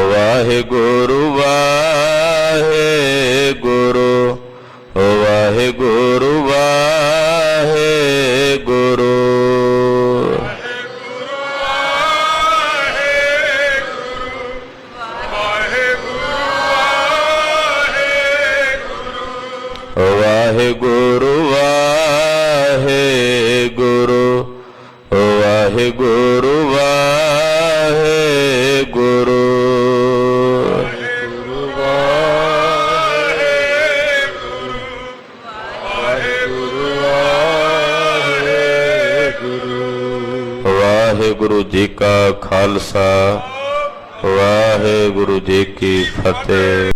ਵਾਹਿਗੁਰੂ ਵਾਹਿਗੁਰੂ ਵਾਹਿਗੁਰੂ ਵਾਹਿਗੁਰੂ। ਵਾਹਿਗੁਰੂ ਵਾਹਿਗੁਰੂ ਵਾਹਿਗੁਰੂ ਵਾਹਿਗੁਰੂ। ਵਾਹਿਗੁਰੂ ਜੀ ਕਾ ਖਾਲਸਾ, ਵਾਹਿਗੁਰੂ ਜੀ ਕੀ ਫਤਿਹ।